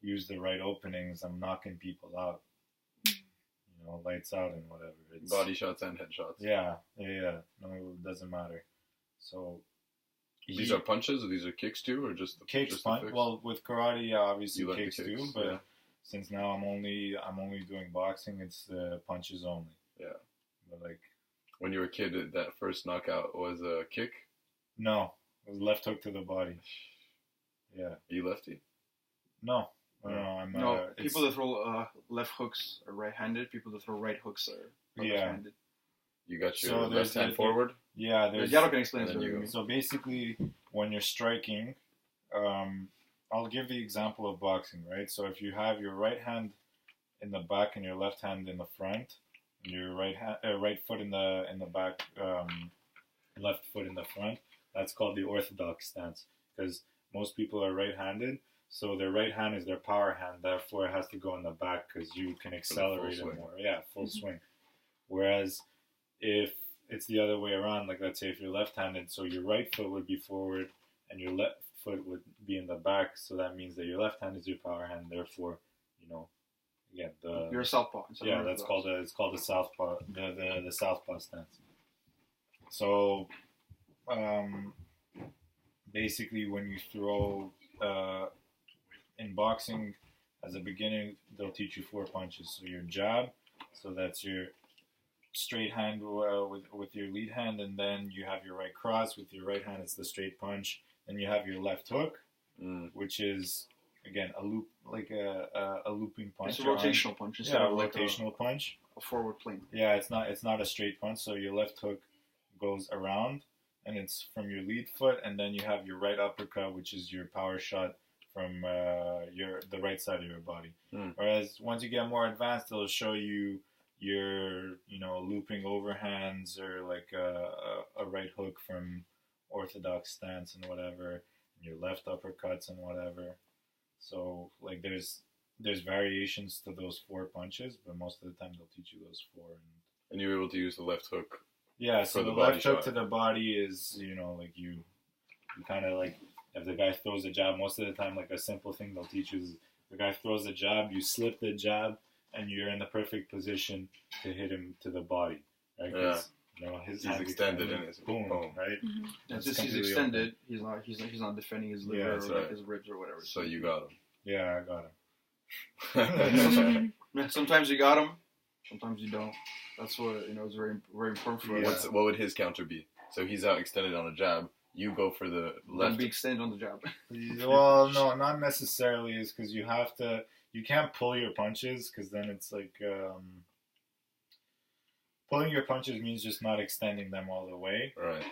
use the right openings, I'm knocking people out. Lights out and whatever. It's, Body shots and headshots. Yeah. No, it doesn't matter. So these are punches or these are kicks too, or just the kicks? just the Punch. fix? Well, with karate, obviously You like the kicks kicks, too, but yeah. since now I'm only doing boxing, it's punches only. Yeah. But like when you were a kid, that first knockout was a kick? no, it was left hook to the body. Yeah. Are you lefty? No. I'm People that throw left hooks are right-handed. People that throw right hooks are left-handed. You got your So left hand forward? Yeah, there's. Garo can explain and this then better than me. So basically, when you're striking, I'll give the example of boxing, right? So if you have your right hand in the back and your left hand in the front, and your right foot in the back, left foot in the front, that's called the orthodox stance, because most people are right-handed. So their right hand is their power hand, therefore it has to go in the back because you can accelerate it more. Yeah, full swing. Whereas if it's the other way around, like let's say if you're left-handed, so your right foot would be forward and your left foot would be in the back, so that means that your left hand is your power hand, therefore, again, You're a southpaw. Yeah, that's called it's called the southpaw, the southpaw stance. So, basically when you throw, in boxing, as a beginning, they'll teach you 4 punches. So your jab, So that's your straight hand with your lead hand, and then you have your right cross. With your right hand, it's the straight punch. Then you have your left hook, which is again a loop, like a looping punch. It's a rotational punch instead Yeah, of a like rotational punch. a forward plane. Yeah, it's not a straight punch. So your left hook goes around, and it's from your lead foot, and then you have your right uppercut, which is your power shot from the right side of your body. Whereas once you get more advanced, it'll show you your looping overhands or like a right hook from orthodox stance and whatever, and your left uppercuts and whatever. So like there's variations to those 4 punches, but most of the time they'll teach you those 4. And you're able to use the left hook. Yeah, so for the body left hook shot. to the body is, like you kind of like, if the guy throws a jab, most of the time, like a simple thing they'll teach you is the guy throws a jab, you slip the jab, and you're in the perfect position to hit him to the body. Right? 'Cause, his He's hand extended extended, and it's boom, right? And It's since he's completely extended, he's not defending his liver that's or like right. his ribs or whatever. So you got Yeah, I got him. him. Yeah, sometimes you got him, sometimes you don't. That's what it's very very important for us. Yeah. What would his counter be? So he's out extended on a jab. You go for the Don't left. be extended on the jab. Well, no, not necessarily. Is because you can't pull your punches, because then it's like pulling your punches means just not extending them all the way, Right.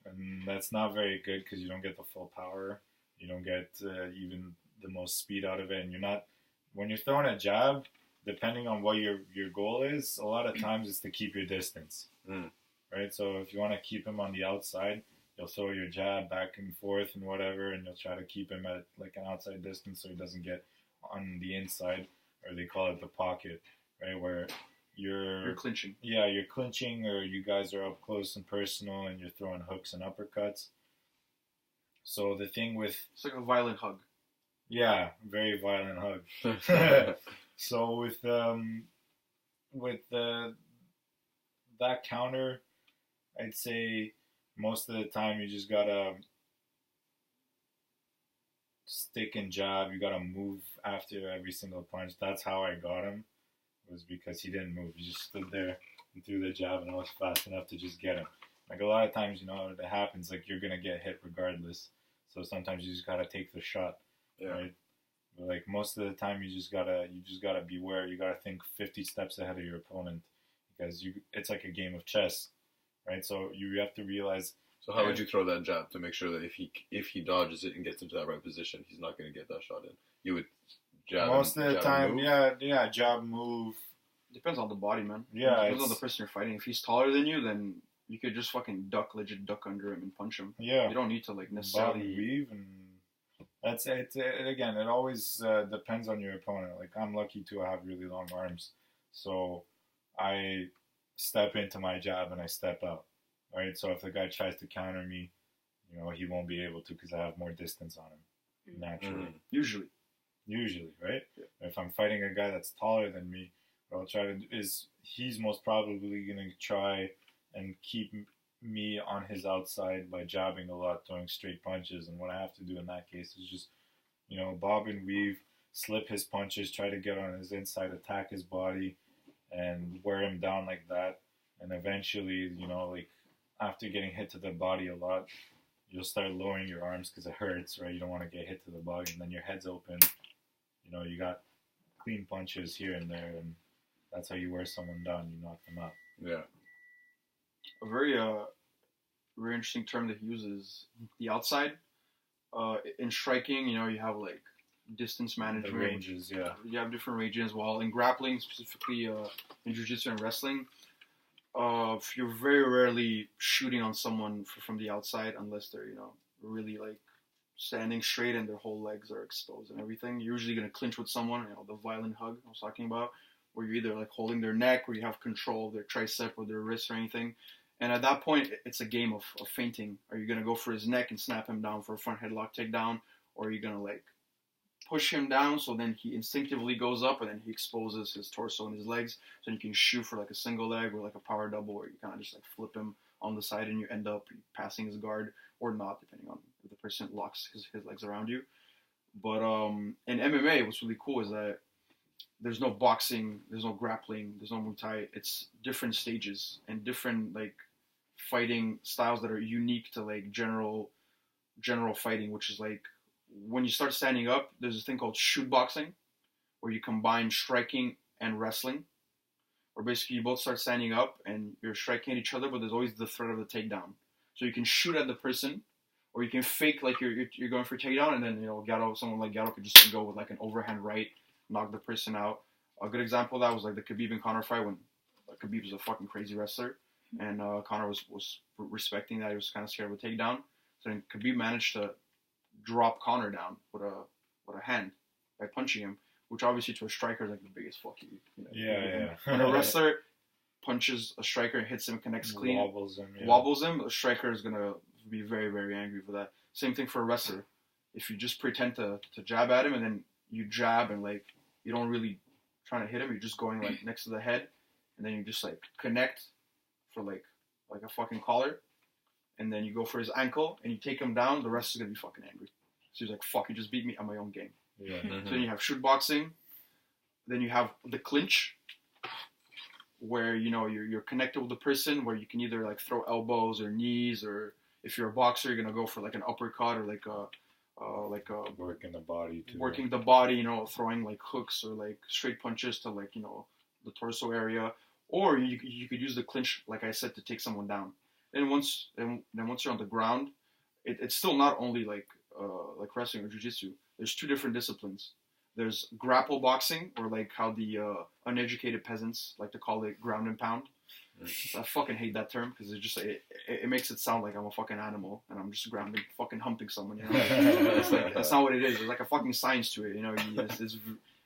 and that's not very good because you don't get the full power. You don't get even the most speed out of it, and you're not when you're throwing a jab. Depending on what your goal is, a lot of times it's to keep your distance, right? So if you want to keep him on the outside, you'll throw your jab back and forth and whatever, and you'll try to keep him at like an outside distance so he doesn't get on the inside, or they call it the pocket, right? Where You're clinching. Yeah, you're clinching, or you guys are up close and personal, and you're throwing hooks and uppercuts. So the thing with It's like a violent hug. very violent hug. So with that counter, I'd say most of the time you just gotta stick and jab. You gotta move after every single punch. That's how I got him. Was because he didn't move. He just stood there and threw the jab, and I was fast enough to just get him. Like a lot of times, it happens. Like you're gonna get hit regardless. So sometimes you just gotta take the shot, right? But like most of the time, you just gotta beware. You gotta think 50 steps ahead of your opponent, because it's like a game of chess, right? So you have to realize. So how would you throw that jab to make sure that if he dodges it and gets into that right position, he's not going to get that shot in? You would jab. Most of the time, move? jab, move. Depends on the body, man. Yeah, Depends on the person you're fighting. If he's taller than you, then you could just fucking legit duck under him and punch him. Yeah. You don't need to like Bob necessarily and weave, and that's it. Again, it always depends on your opponent. Like I'm lucky to have really long arms, so I step into my jab and I step out. Right, so if the guy tries to counter me, he won't be able to because I have more distance on him naturally. usually. Usually, right? Yeah. If I'm fighting a guy that's taller than me, what I'll try to do is he's most probably going to try and keep me on his outside by jabbing a lot, throwing straight punches. And what I have to do in that case is just, bob and weave, slip his punches, try to get on his inside, attack his body, and wear him down like that. And eventually, after getting hit to the body a lot, you'll start lowering your arms because it hurts, right? You don't want to get hit to the body, and then your head's open. You got clean punches here and there, and that's how you wear someone down. You knock them out. Yeah. A very very interesting term that he uses, the outside. In striking, you have like distance management. The ranges, yeah. You have different ranges as well. In grappling, specifically in jiu-jitsu and wrestling, you're very rarely shooting on someone from the outside unless they're, really like standing straight and their whole legs are exposed and everything. You're usually going to clinch with someone, the violent hug I was talking about, where you're either like holding their neck or you have control of their tricep or their wrist or anything. And at that point, it's a game of feinting. Are you going to go for his neck and snap him down for a front headlock takedown? Or are you going to like push him down so then he instinctively goes up and then he exposes his torso and his legs so you can shoot for like a single leg or like a power double where you kind of just like flip him on the side and you end up passing his guard or not, depending on if the person locks his legs around you. But in MMA, what's really cool is that there's no boxing, there's no grappling, there's no Muay Thai. It's different stages and different like fighting styles that are unique to like general fighting, which is like when you start standing up, there's a thing called shoot boxing, where you combine striking and wrestling, where basically you both start standing up and you're striking at each other, but there's always the threat of the takedown. So you can shoot at the person, or you can fake like you're going for a takedown, and then someone like Garo could just go with like an overhand right, knock the person out. A good example of that was like the Khabib and Conor fight, when Khabib was a fucking crazy wrestler, and Conor was respecting that. He was kind of scared of a takedown. So then Khabib managed to drop Conor down with a hand by punching him, which obviously to a striker is like the biggest fuck you. Yeah. When a wrestler punches a striker and hits him, connects clean, wobbles him, a striker is gonna be very, very angry for that. Same thing for a wrestler. If you just pretend to jab at him and then you jab and like you don't really trying to hit him, you're just going like next to the head, and then you just like connect for like a fucking collar, and then you go for his ankle and you take him down, the rest is gonna be fucking angry. So he's like, fuck, you just beat me at my own game. Yeah. So then you have shoot boxing, then you have the clinch, where you're connected with the person, where you can either like throw elbows or knees, or if you're a boxer, you're gonna go for like an uppercut or like a working the body too. Working the body, throwing like hooks or like straight punches to like the torso area, or you could use the clinch, like I said, to take someone down. And once you're on the ground, it's still not only like wrestling or jiu-jitsu. There's two different disciplines. There's grapple boxing, or like how the uneducated peasants like to call it ground and pound. I fucking hate that term because it makes it sound like I'm a fucking animal and I'm just grounding, fucking humping someone. It's like, that's not what it is. There's like a fucking science to it. It's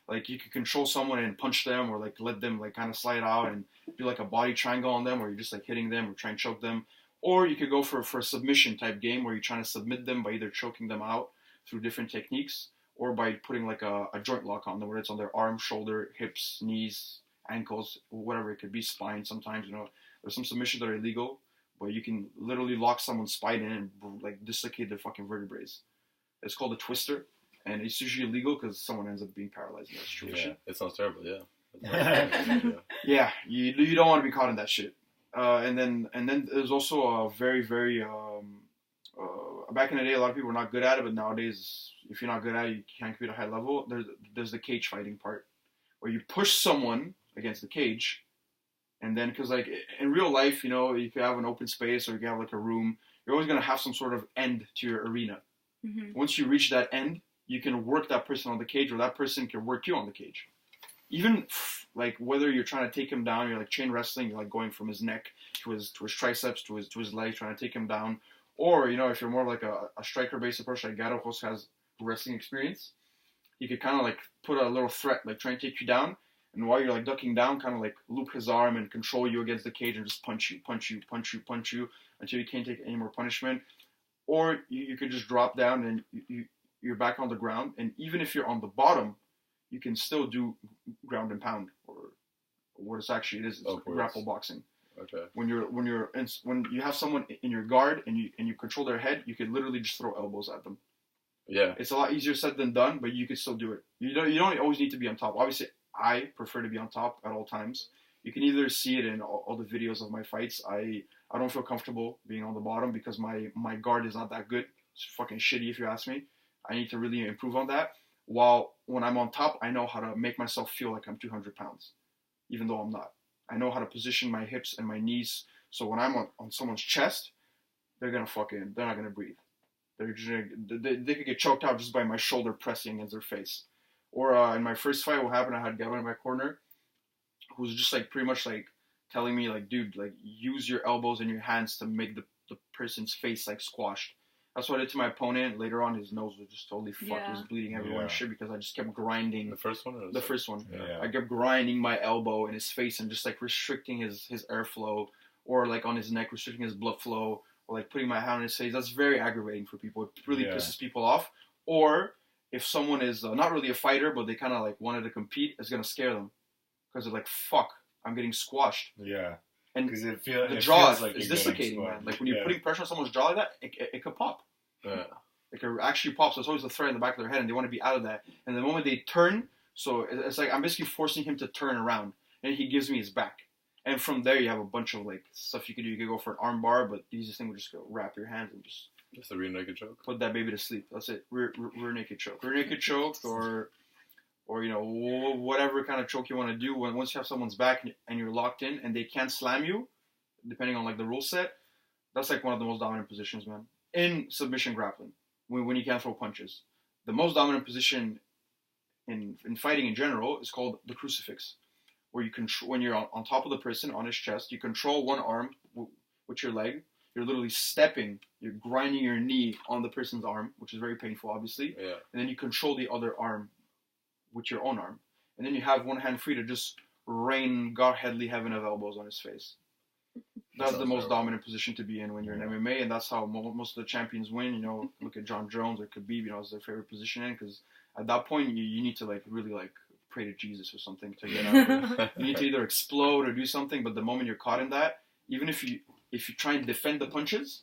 like you can control someone and punch them, or like let them like kind of slide out and do like a body triangle on them, or you're just like hitting them or trying to choke them. Or you could go for a submission type game where you're trying to submit them by either choking them out through different techniques, or by putting like a joint lock on them, where it's on their arm, shoulder, hips, knees, ankles, whatever it could be, spine. Sometimes there's some submissions that are illegal, but you can literally lock someone's spine in and like dislocate their fucking vertebrae. It's called a twister, and it's usually illegal because someone ends up being paralyzed in that situation. Yeah, it sounds terrible. Yeah. Yeah, you don't want to be caught in that shit. And then there's also a very, very back in the day, a lot of people were not good at it, but nowadays, if you're not good at it, you can't compete at a high level. There's the cage fighting part, where you push someone against the cage, and then, because like in real life, if you have an open space or you have like a room, you're always going to have some sort of end to your arena. Mm-hmm. Once you reach that end, you can work that person on the cage, or that person can work you on the cage. Even like whether you're trying to take him down, you're like chain wrestling, you're like going from his neck to his triceps to his legs, trying to take him down. Or if you're more like a striker based approach, like Garo has wrestling experience, you could kind of like put a little threat, like try and take you down, and while you're like ducking down, kind of like loop his arm and control you against the cage and just punch you until you can't take any more punishment. Or you could just drop down and you're back on the ground, and even if you're on the bottom, you can still do ground and pound, or what it actually is. It's grapple boxing. Okay. When you have someone in your guard and you control their head, you can literally just throw elbows at them. Yeah. It's a lot easier said than done, but you can still do it. You don't always need to be on top. Obviously, I prefer to be on top at all times. You can either see it in all the videos of my fights. I don't feel comfortable being on the bottom because my guard is not that good. It's fucking shitty if you ask me. I need to really improve on that. While when I'm on top, I know how to make myself feel like I'm 200 pounds, even though I'm not. I know how to position my hips and my knees, so when I'm on someone's chest, they're not gonna breathe. They could get choked out just by my shoulder pressing against their face. Or in my first fight, what happened? I had Garo in my corner, who was just like pretty much like telling me like, dude, like use your elbows and your hands to make the person's face like squashed. That's what I did to my opponent. Later on, his nose was just totally fucked. Yeah. It was bleeding everywhere and shit because I just kept grinding. The first one? Or the first one. Yeah. I kept grinding my elbow in his face and just like restricting his airflow, or like on his neck, restricting his blood flow, or like putting my hand on his face. That's very aggravating for people. It really pisses people off. Or if someone is not really a fighter, but they kind of like wanted to compete, it's going to scare them. Because they're like, fuck, I'm getting squashed. Yeah. And the jaw feels like is you're dislocating, man. Like when you're putting pressure on someone's jaw like that, it could pop. Yeah. It could actually pop. So it's always a threat in the back of their head, and they want to be out of that. And the moment they turn So it's like I'm basically forcing him to turn around, and he gives me his back. And from there, you have a bunch of like stuff you could do. You could go for an arm bar, but the easiest thing would just go wrap your hands and just Just a rear naked choke. put that baby to sleep. That's it. Rear naked choke. Rear naked choke, or you know, whatever kind of choke you want to do. Once you have someone's back and you're locked in and they can't slam you, depending on like the rule set, that's like one of the most dominant positions, man. In submission grappling, when you can't throw punches, the most dominant position in fighting in general is called the crucifix, where you control when you're on top of the person on his chest, you control one arm with your leg. You're literally stepping, you're grinding your knee on the person's arm, which is very painful, obviously. Yeah. And then you control the other arm with your own arm. And then you have one hand free to just rain godheadly heaven of elbows on his face. That's the most dominant position to be in when you're in MMA, and that's how most of the champions win. You know, look at John Jones or Khabib, you know, it's their favorite position in, because at that point, you need to, like, really, like, pray to Jesus or something to get out of it. You need to either explode or do something, but the moment you're caught in that, even if you try and defend the punches,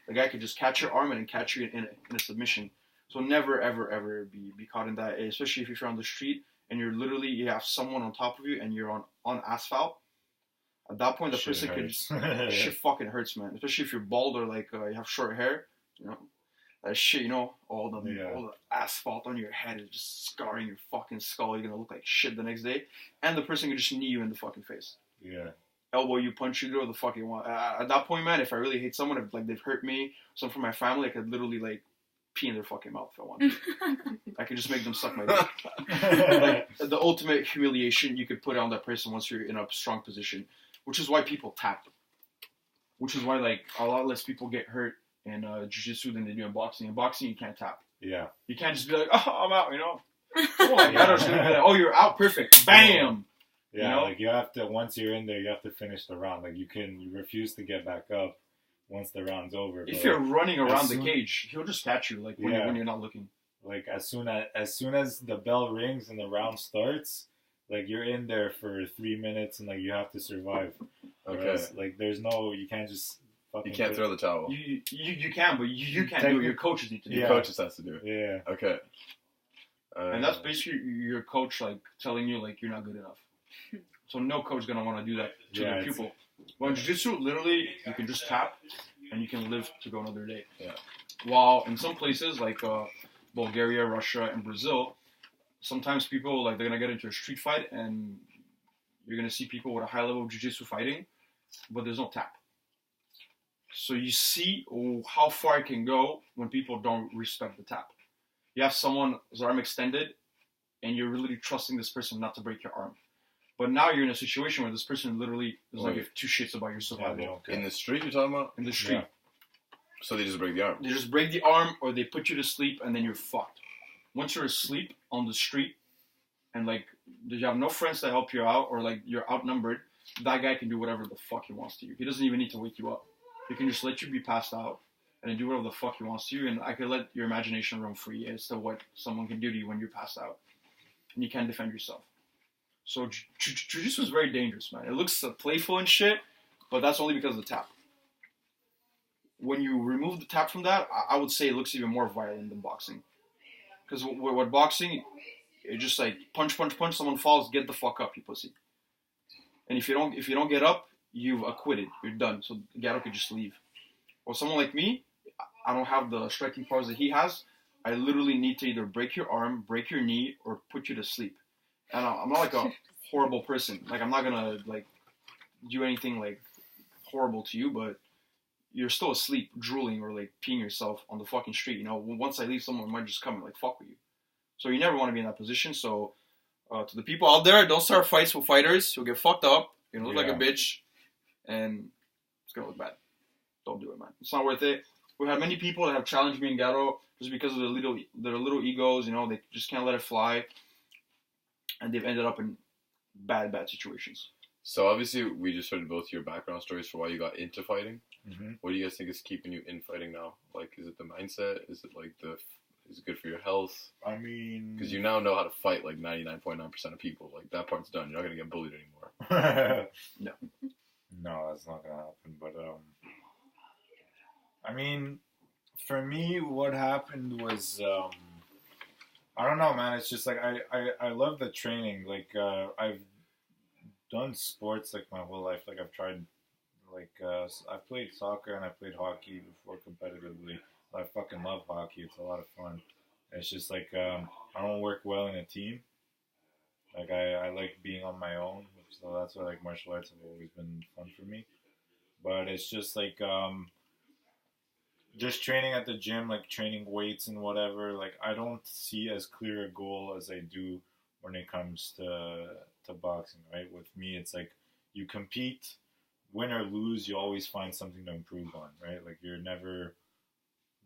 the guy could just catch your arm and then catch you in a submission. So never, ever, ever be caught in that, especially if you're on the street and you have someone on top of you and you're on asphalt. At that point, the person could just, shit fucking hurts, man. Especially if you're bald or like you have short hair, you know. That shit, you know, all the asphalt on your head is just scarring your fucking skull. You're gonna look like shit the next day. And the person could just knee you in the fucking face. Yeah. Elbow you, punch you, do whatever the fuck you want. At that point, man, if I really hate someone, if like they've hurt me, someone from my family, I could literally like pee in their fucking mouth if I want to. I could just make them suck my dick. Like, the ultimate humiliation you could put on that person once you're in a strong position, which is why people tap. Which is why like a lot less people get hurt in jiu-jitsu than they do in boxing. In boxing, you can't tap. Yeah. You can't just be like, oh, I'm out, you know. Oh my god, I was gonna be like, oh, you're out, perfect, bam. Yeah, you know? like you have to, once you're in there, you have to finish the round. Like you refuse to get back up once the round's over. If you're running around the cage, he'll just catch you like when you're not looking. Like as soon as the bell rings and the round starts, like you're in there for 3 minutes and like you have to survive. Okay. Whereas, like you can't just fucking. You can't throw the towel. You can, but you can't do it. Your coaches need to do it. Your coaches has to do it. Yeah. Okay. And that's basically your coach like telling you like you're not good enough. So no coach is gonna want to do that to their pupil. Well, in jiu-jitsu, literally, you can just tap and you can live to go another day. Yeah. While in some places like Bulgaria, Russia, and Brazil, sometimes people like they're gonna get into a street fight and you're gonna see people with a high level of jiu-jitsu fighting, but there's no tap. So you see how far it can go when people don't respect the tap. You have someone's arm extended, and you're really trusting this person not to break your arm. But now you're in a situation where this person literally is like give two shits about your survival. In the street, you're talking about? In the street. Yeah. So they just break the arm. They just break the arm, or they put you to sleep, and then you're fucked. Once you're asleep on the street, and like you have no friends to help you out, or like you're outnumbered, that guy can do whatever the fuck he wants to you. He doesn't even need to wake you up. He can just let you be passed out, and then do whatever the fuck he wants to you. And I could let your imagination roam free as to what someone can do to you when you're passed out, and you can't defend yourself. So jiu-jitsu is very dangerous, man. It looks playful and shit, but that's only because of the tap. When you remove the tap from that, I would say it looks even more violent than boxing. Because with boxing, it's just like punch, someone falls, get the fuck up, you pussy. And if you don't get up, you've acquitted. You're done. So Garo could just leave. Or someone like me, I don't have the striking powers that he has. I literally need to either break your arm, break your knee, or put you to sleep. And I'm not like a horrible person. Like I'm not gonna like do anything like horrible to you, but you're still asleep, drooling, or like peeing yourself on the fucking street. You know, once I leave, someone might just come and like fuck with you. So you never want to be in that position. So to the people out there, don't start fights with fighters. You'll get fucked up. You're gonna look like a bitch, and it's gonna look bad. Don't do it, man. It's not worth it. We have many people that have challenged me and Garo just because of their little egos. You know, they just can't let it fly. And they've ended up in bad situations. So obviously, we just heard both your background stories for why you got into fighting. Mm-hmm. What do you guys think is keeping you in fighting now? Like, is it the mindset? Is it like is it good for your health? I mean, because you now know how to fight like 99.9% of people. Like that part's done. You're not gonna get bullied anymore. No, that's not gonna happen. But I mean, for me, what happened was I don't know, man. It's just like I love the training. Like I've done sports like my whole life. Like I've tried, like I played soccer and I played hockey before competitively. I fucking love hockey. It's a lot of fun. It's just like I don't work well in a team. Like I like being on my own, so that's why like martial arts have always been fun for me. But it's just like just training at the gym, like training weights and whatever. Like I don't see as clear a goal as I do when it comes to boxing. Right? With me, it's like you compete, win or lose, you always find something to improve on. Right? Like you're never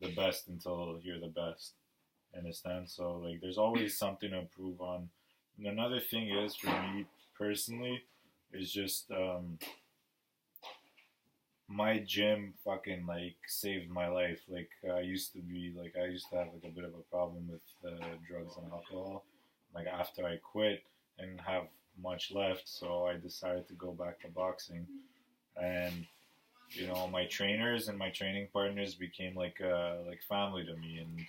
the best until you're the best. Understand? So like there's always something to improve on. And another thing is for me personally is just my gym fucking like saved my life. Like I used to have like a bit of a problem with drugs and alcohol. Like after I quit and have much left, so I decided to go back to boxing. And you know, my trainers and my training partners became like family to me, and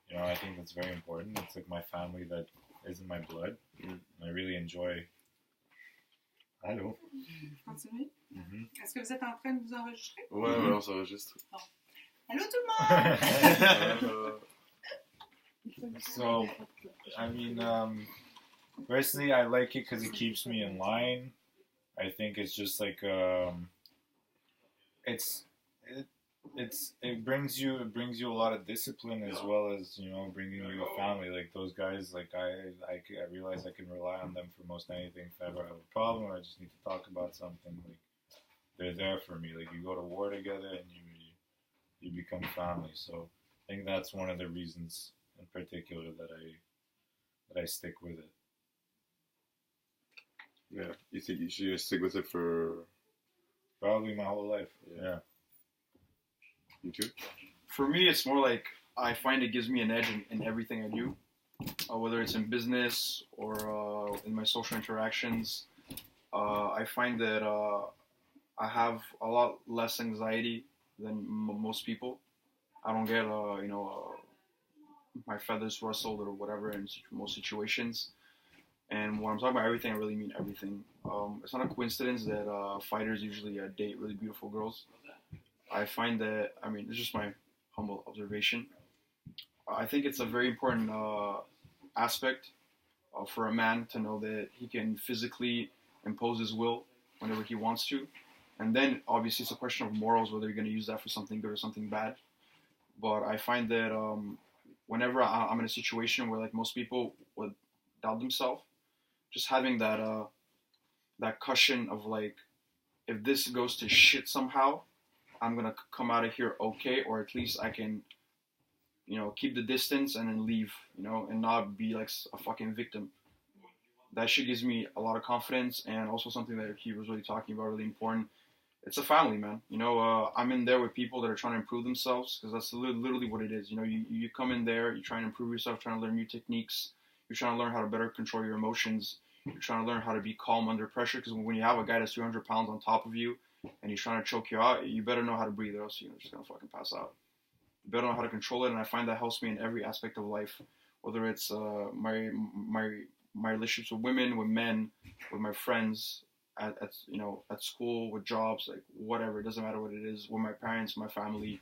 you know, I think that's very important. It's like my family that is in my blood. And I really enjoy. Allô? Continuez. Mm-hmm. Est-ce que vous êtes en train de vous enregistrer? Ouais, ouais, on s'enregistre. Allô tout le monde! So, I mean, personally, I like it because it keeps me in line. I think it's just like it brings you a lot of discipline as well as, you know, bringing you a family. Like those guys, like I realize I can rely on them for most anything. If I ever have a problem or I just need to talk about something, like they're there for me. Like you go to war together and you become family. So I think that's one of the reasons in particular that I stick with it. Yeah, you think you should stick with it for probably my whole life? Yeah. You too? For me, it's more like I find it gives me an edge in everything I do, whether it's in business or in my social interactions. I find that I have a lot less anxiety than most people. I don't get, my feathers rustled or whatever in most situations. And when I'm talking about everything, I really mean everything. It's not a coincidence that fighters usually date really beautiful girls. I find that, I mean, it's just my humble observation. I think it's a very important aspect for a man to know that he can physically impose his will whenever he wants to. And then, obviously, it's a question of morals, whether you're going to use that for something good or something bad. But I find that whenever I'm in a situation where, like, most people would doubt themselves, just having that cushion of, like, if this goes to shit somehow, I'm going to come out of here okay, or at least I can, you know, keep the distance and then leave, you know, and not be like a fucking victim. That shit gives me a lot of confidence, and also something that he was really talking about, really important. It's a family, man. You know, I'm in there with people that are trying to improve themselves, because that's literally what it is. You know, you come in there, you're trying to improve yourself, trying to learn new techniques. You're trying to learn how to better control your emotions. You're trying to learn how to be calm under pressure, because when you have a guy that's 300 pounds on top of you, and he's trying to choke you out, you better know how to breathe, or else you're just going to fucking pass out. You better know how to control it, and I find that helps me in every aspect of life, whether it's my relationships with women, with men, with my friends, at school, with jobs, like whatever, it doesn't matter what it is, with my parents, my family.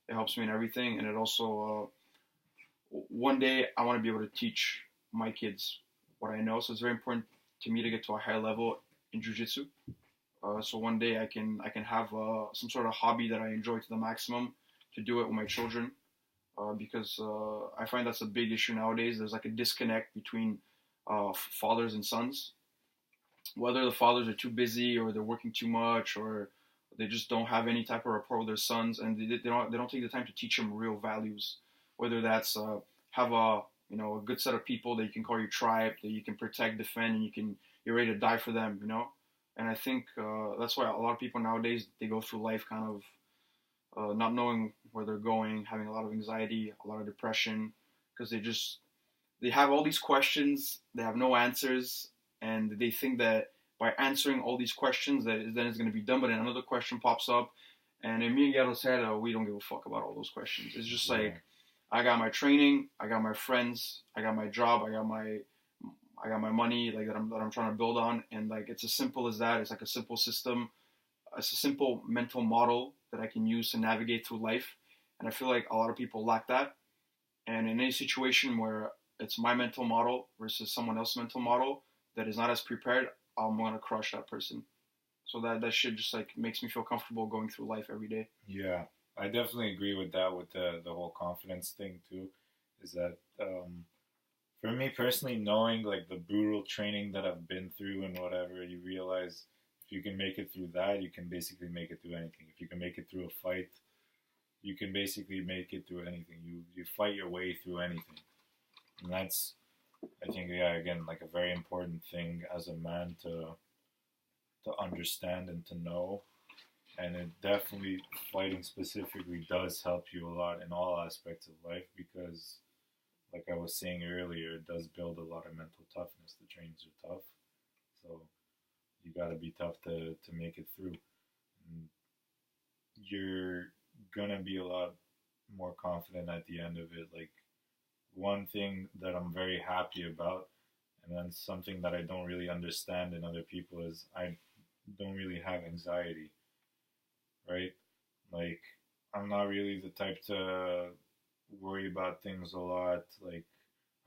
It helps me in everything, and it also, one day I want to be able to teach my kids what I know, so it's very important to me to get to a high level in jiu-jitsu. So one day I can have some sort of hobby that I enjoy to the maximum, to do it with my children, because I find that's a big issue nowadays. There's like a disconnect between fathers and sons. Whether the fathers are too busy, or they're working too much, or they just don't have any type of rapport with their sons, and they don't take the time to teach them real values. Whether that's have a good set of people that you can call your tribe, that you can protect, defend, and you're ready to die for them, you know. And I think that's why a lot of people nowadays, they go through life kind of not knowing where they're going, having a lot of anxiety, a lot of depression, because they have all these questions, they have no answers, and they think that by answering all these questions, then it's going to be done. But then another question pops up, and in me and Garo said, we don't give a fuck about all those questions. It's just like, I got my training, I got my friends, I got my job, I got my money like that I'm trying to build on, and like it's as simple as that. It's like a simple system, it's a simple mental model that I can use to navigate through life, and I feel like a lot of people lack that. And in any situation where it's my mental model versus someone else's mental model that is not as prepared, I'm gonna crush that person. So that shit just like makes me feel comfortable going through life every day. Yeah, I definitely agree with that. With the whole confidence thing too, is that for me personally, knowing like the brutal training that I've been through and whatever, you realize if you can make it through that, you can basically make it through anything. If you can make it through a fight, you can basically make it through anything. You fight your way through anything, and that's, I think, yeah, again, like a very important thing as a man to understand and to know. And it definitely, fighting specifically does help you a lot in all aspects of life because, like I was saying earlier, it does build a lot of mental toughness. The trainings are tough, so you got to be tough to make it through. And you're gonna be a lot more confident at the end of it. Like, one thing that I'm very happy about, and then something that I don't really understand in other people, is I don't really have anxiety, right? Like, I'm not really the type to worry about things a lot. Like,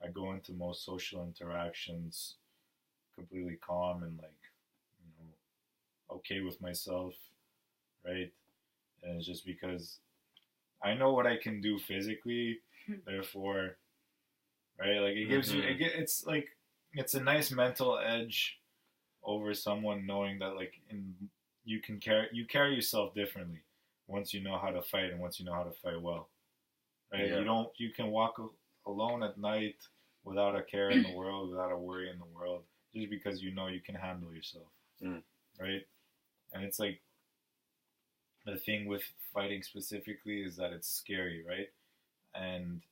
I go into most social interactions completely calm and, like, you know, okay with myself, right? And it's just because I know what I can do physically, therefore, right? Like, it gives you, it's like, it's a nice mental edge over someone knowing that, like, you carry yourself differently once you know how to fight and once you know how to fight well, right? Yeah. You can walk alone at night without a care in the world, without a worry in the world, just because you know you can handle yourself, right? And it's like, the thing with fighting specifically is that it's scary, right? And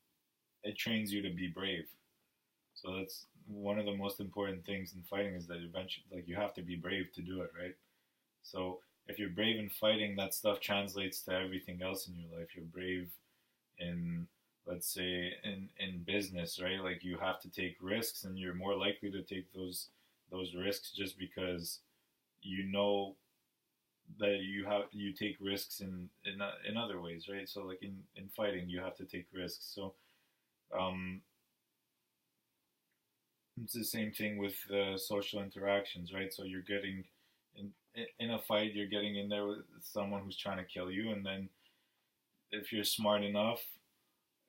it trains you to be brave. So that's one of the most important things in fighting, is that eventually, like, you have to be brave to do it, right? So if you're brave in fighting, that stuff translates to everything else in your life. You're brave in, let's say, in business, right? Like, you have to take risks, and you're more likely to take those risks just because you know that you take risks in other ways, right? So, like, in fighting, you have to take risks. So it's the same thing with social interactions, right? So you're getting in a fight, you're getting in there with someone who's trying to kill you, and then if you're smart enough,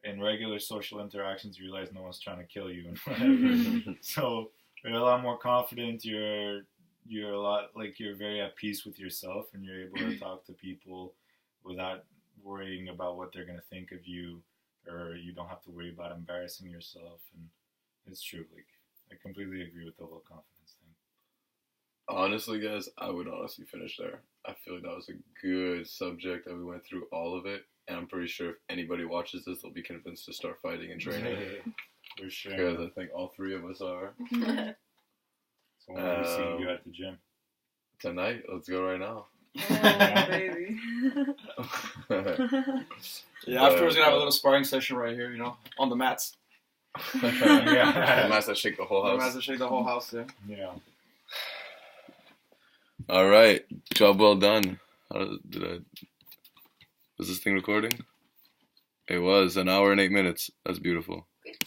in regular social interactions, you realize no one's trying to kill you and whatever. So you're a lot more confident. You're a lot, like, you're very at peace with yourself, and you're able to talk to people without worrying about what they're going to think of you, or you don't have to worry about embarrassing yourself. And it's true. Like, I completely agree with the whole confidence thing. Honestly, guys, I would honestly finish there. I feel like that was a good subject that we went through all of it. And I'm pretty sure if anybody watches this, they'll be convinced to start fighting and training. For sure. Because I think all three of us are. So when are we seeing you at the gym? Tonight, let's go right now. Oh, baby. Yeah, afterwards, we're gonna have a little sparring session right here, you know, on the mats. The mats that shake the whole The house. mats that shake the whole house, yeah. Yeah. All right, job well done. Was this thing recording? It was 1 hour and 8 minutes. That's beautiful.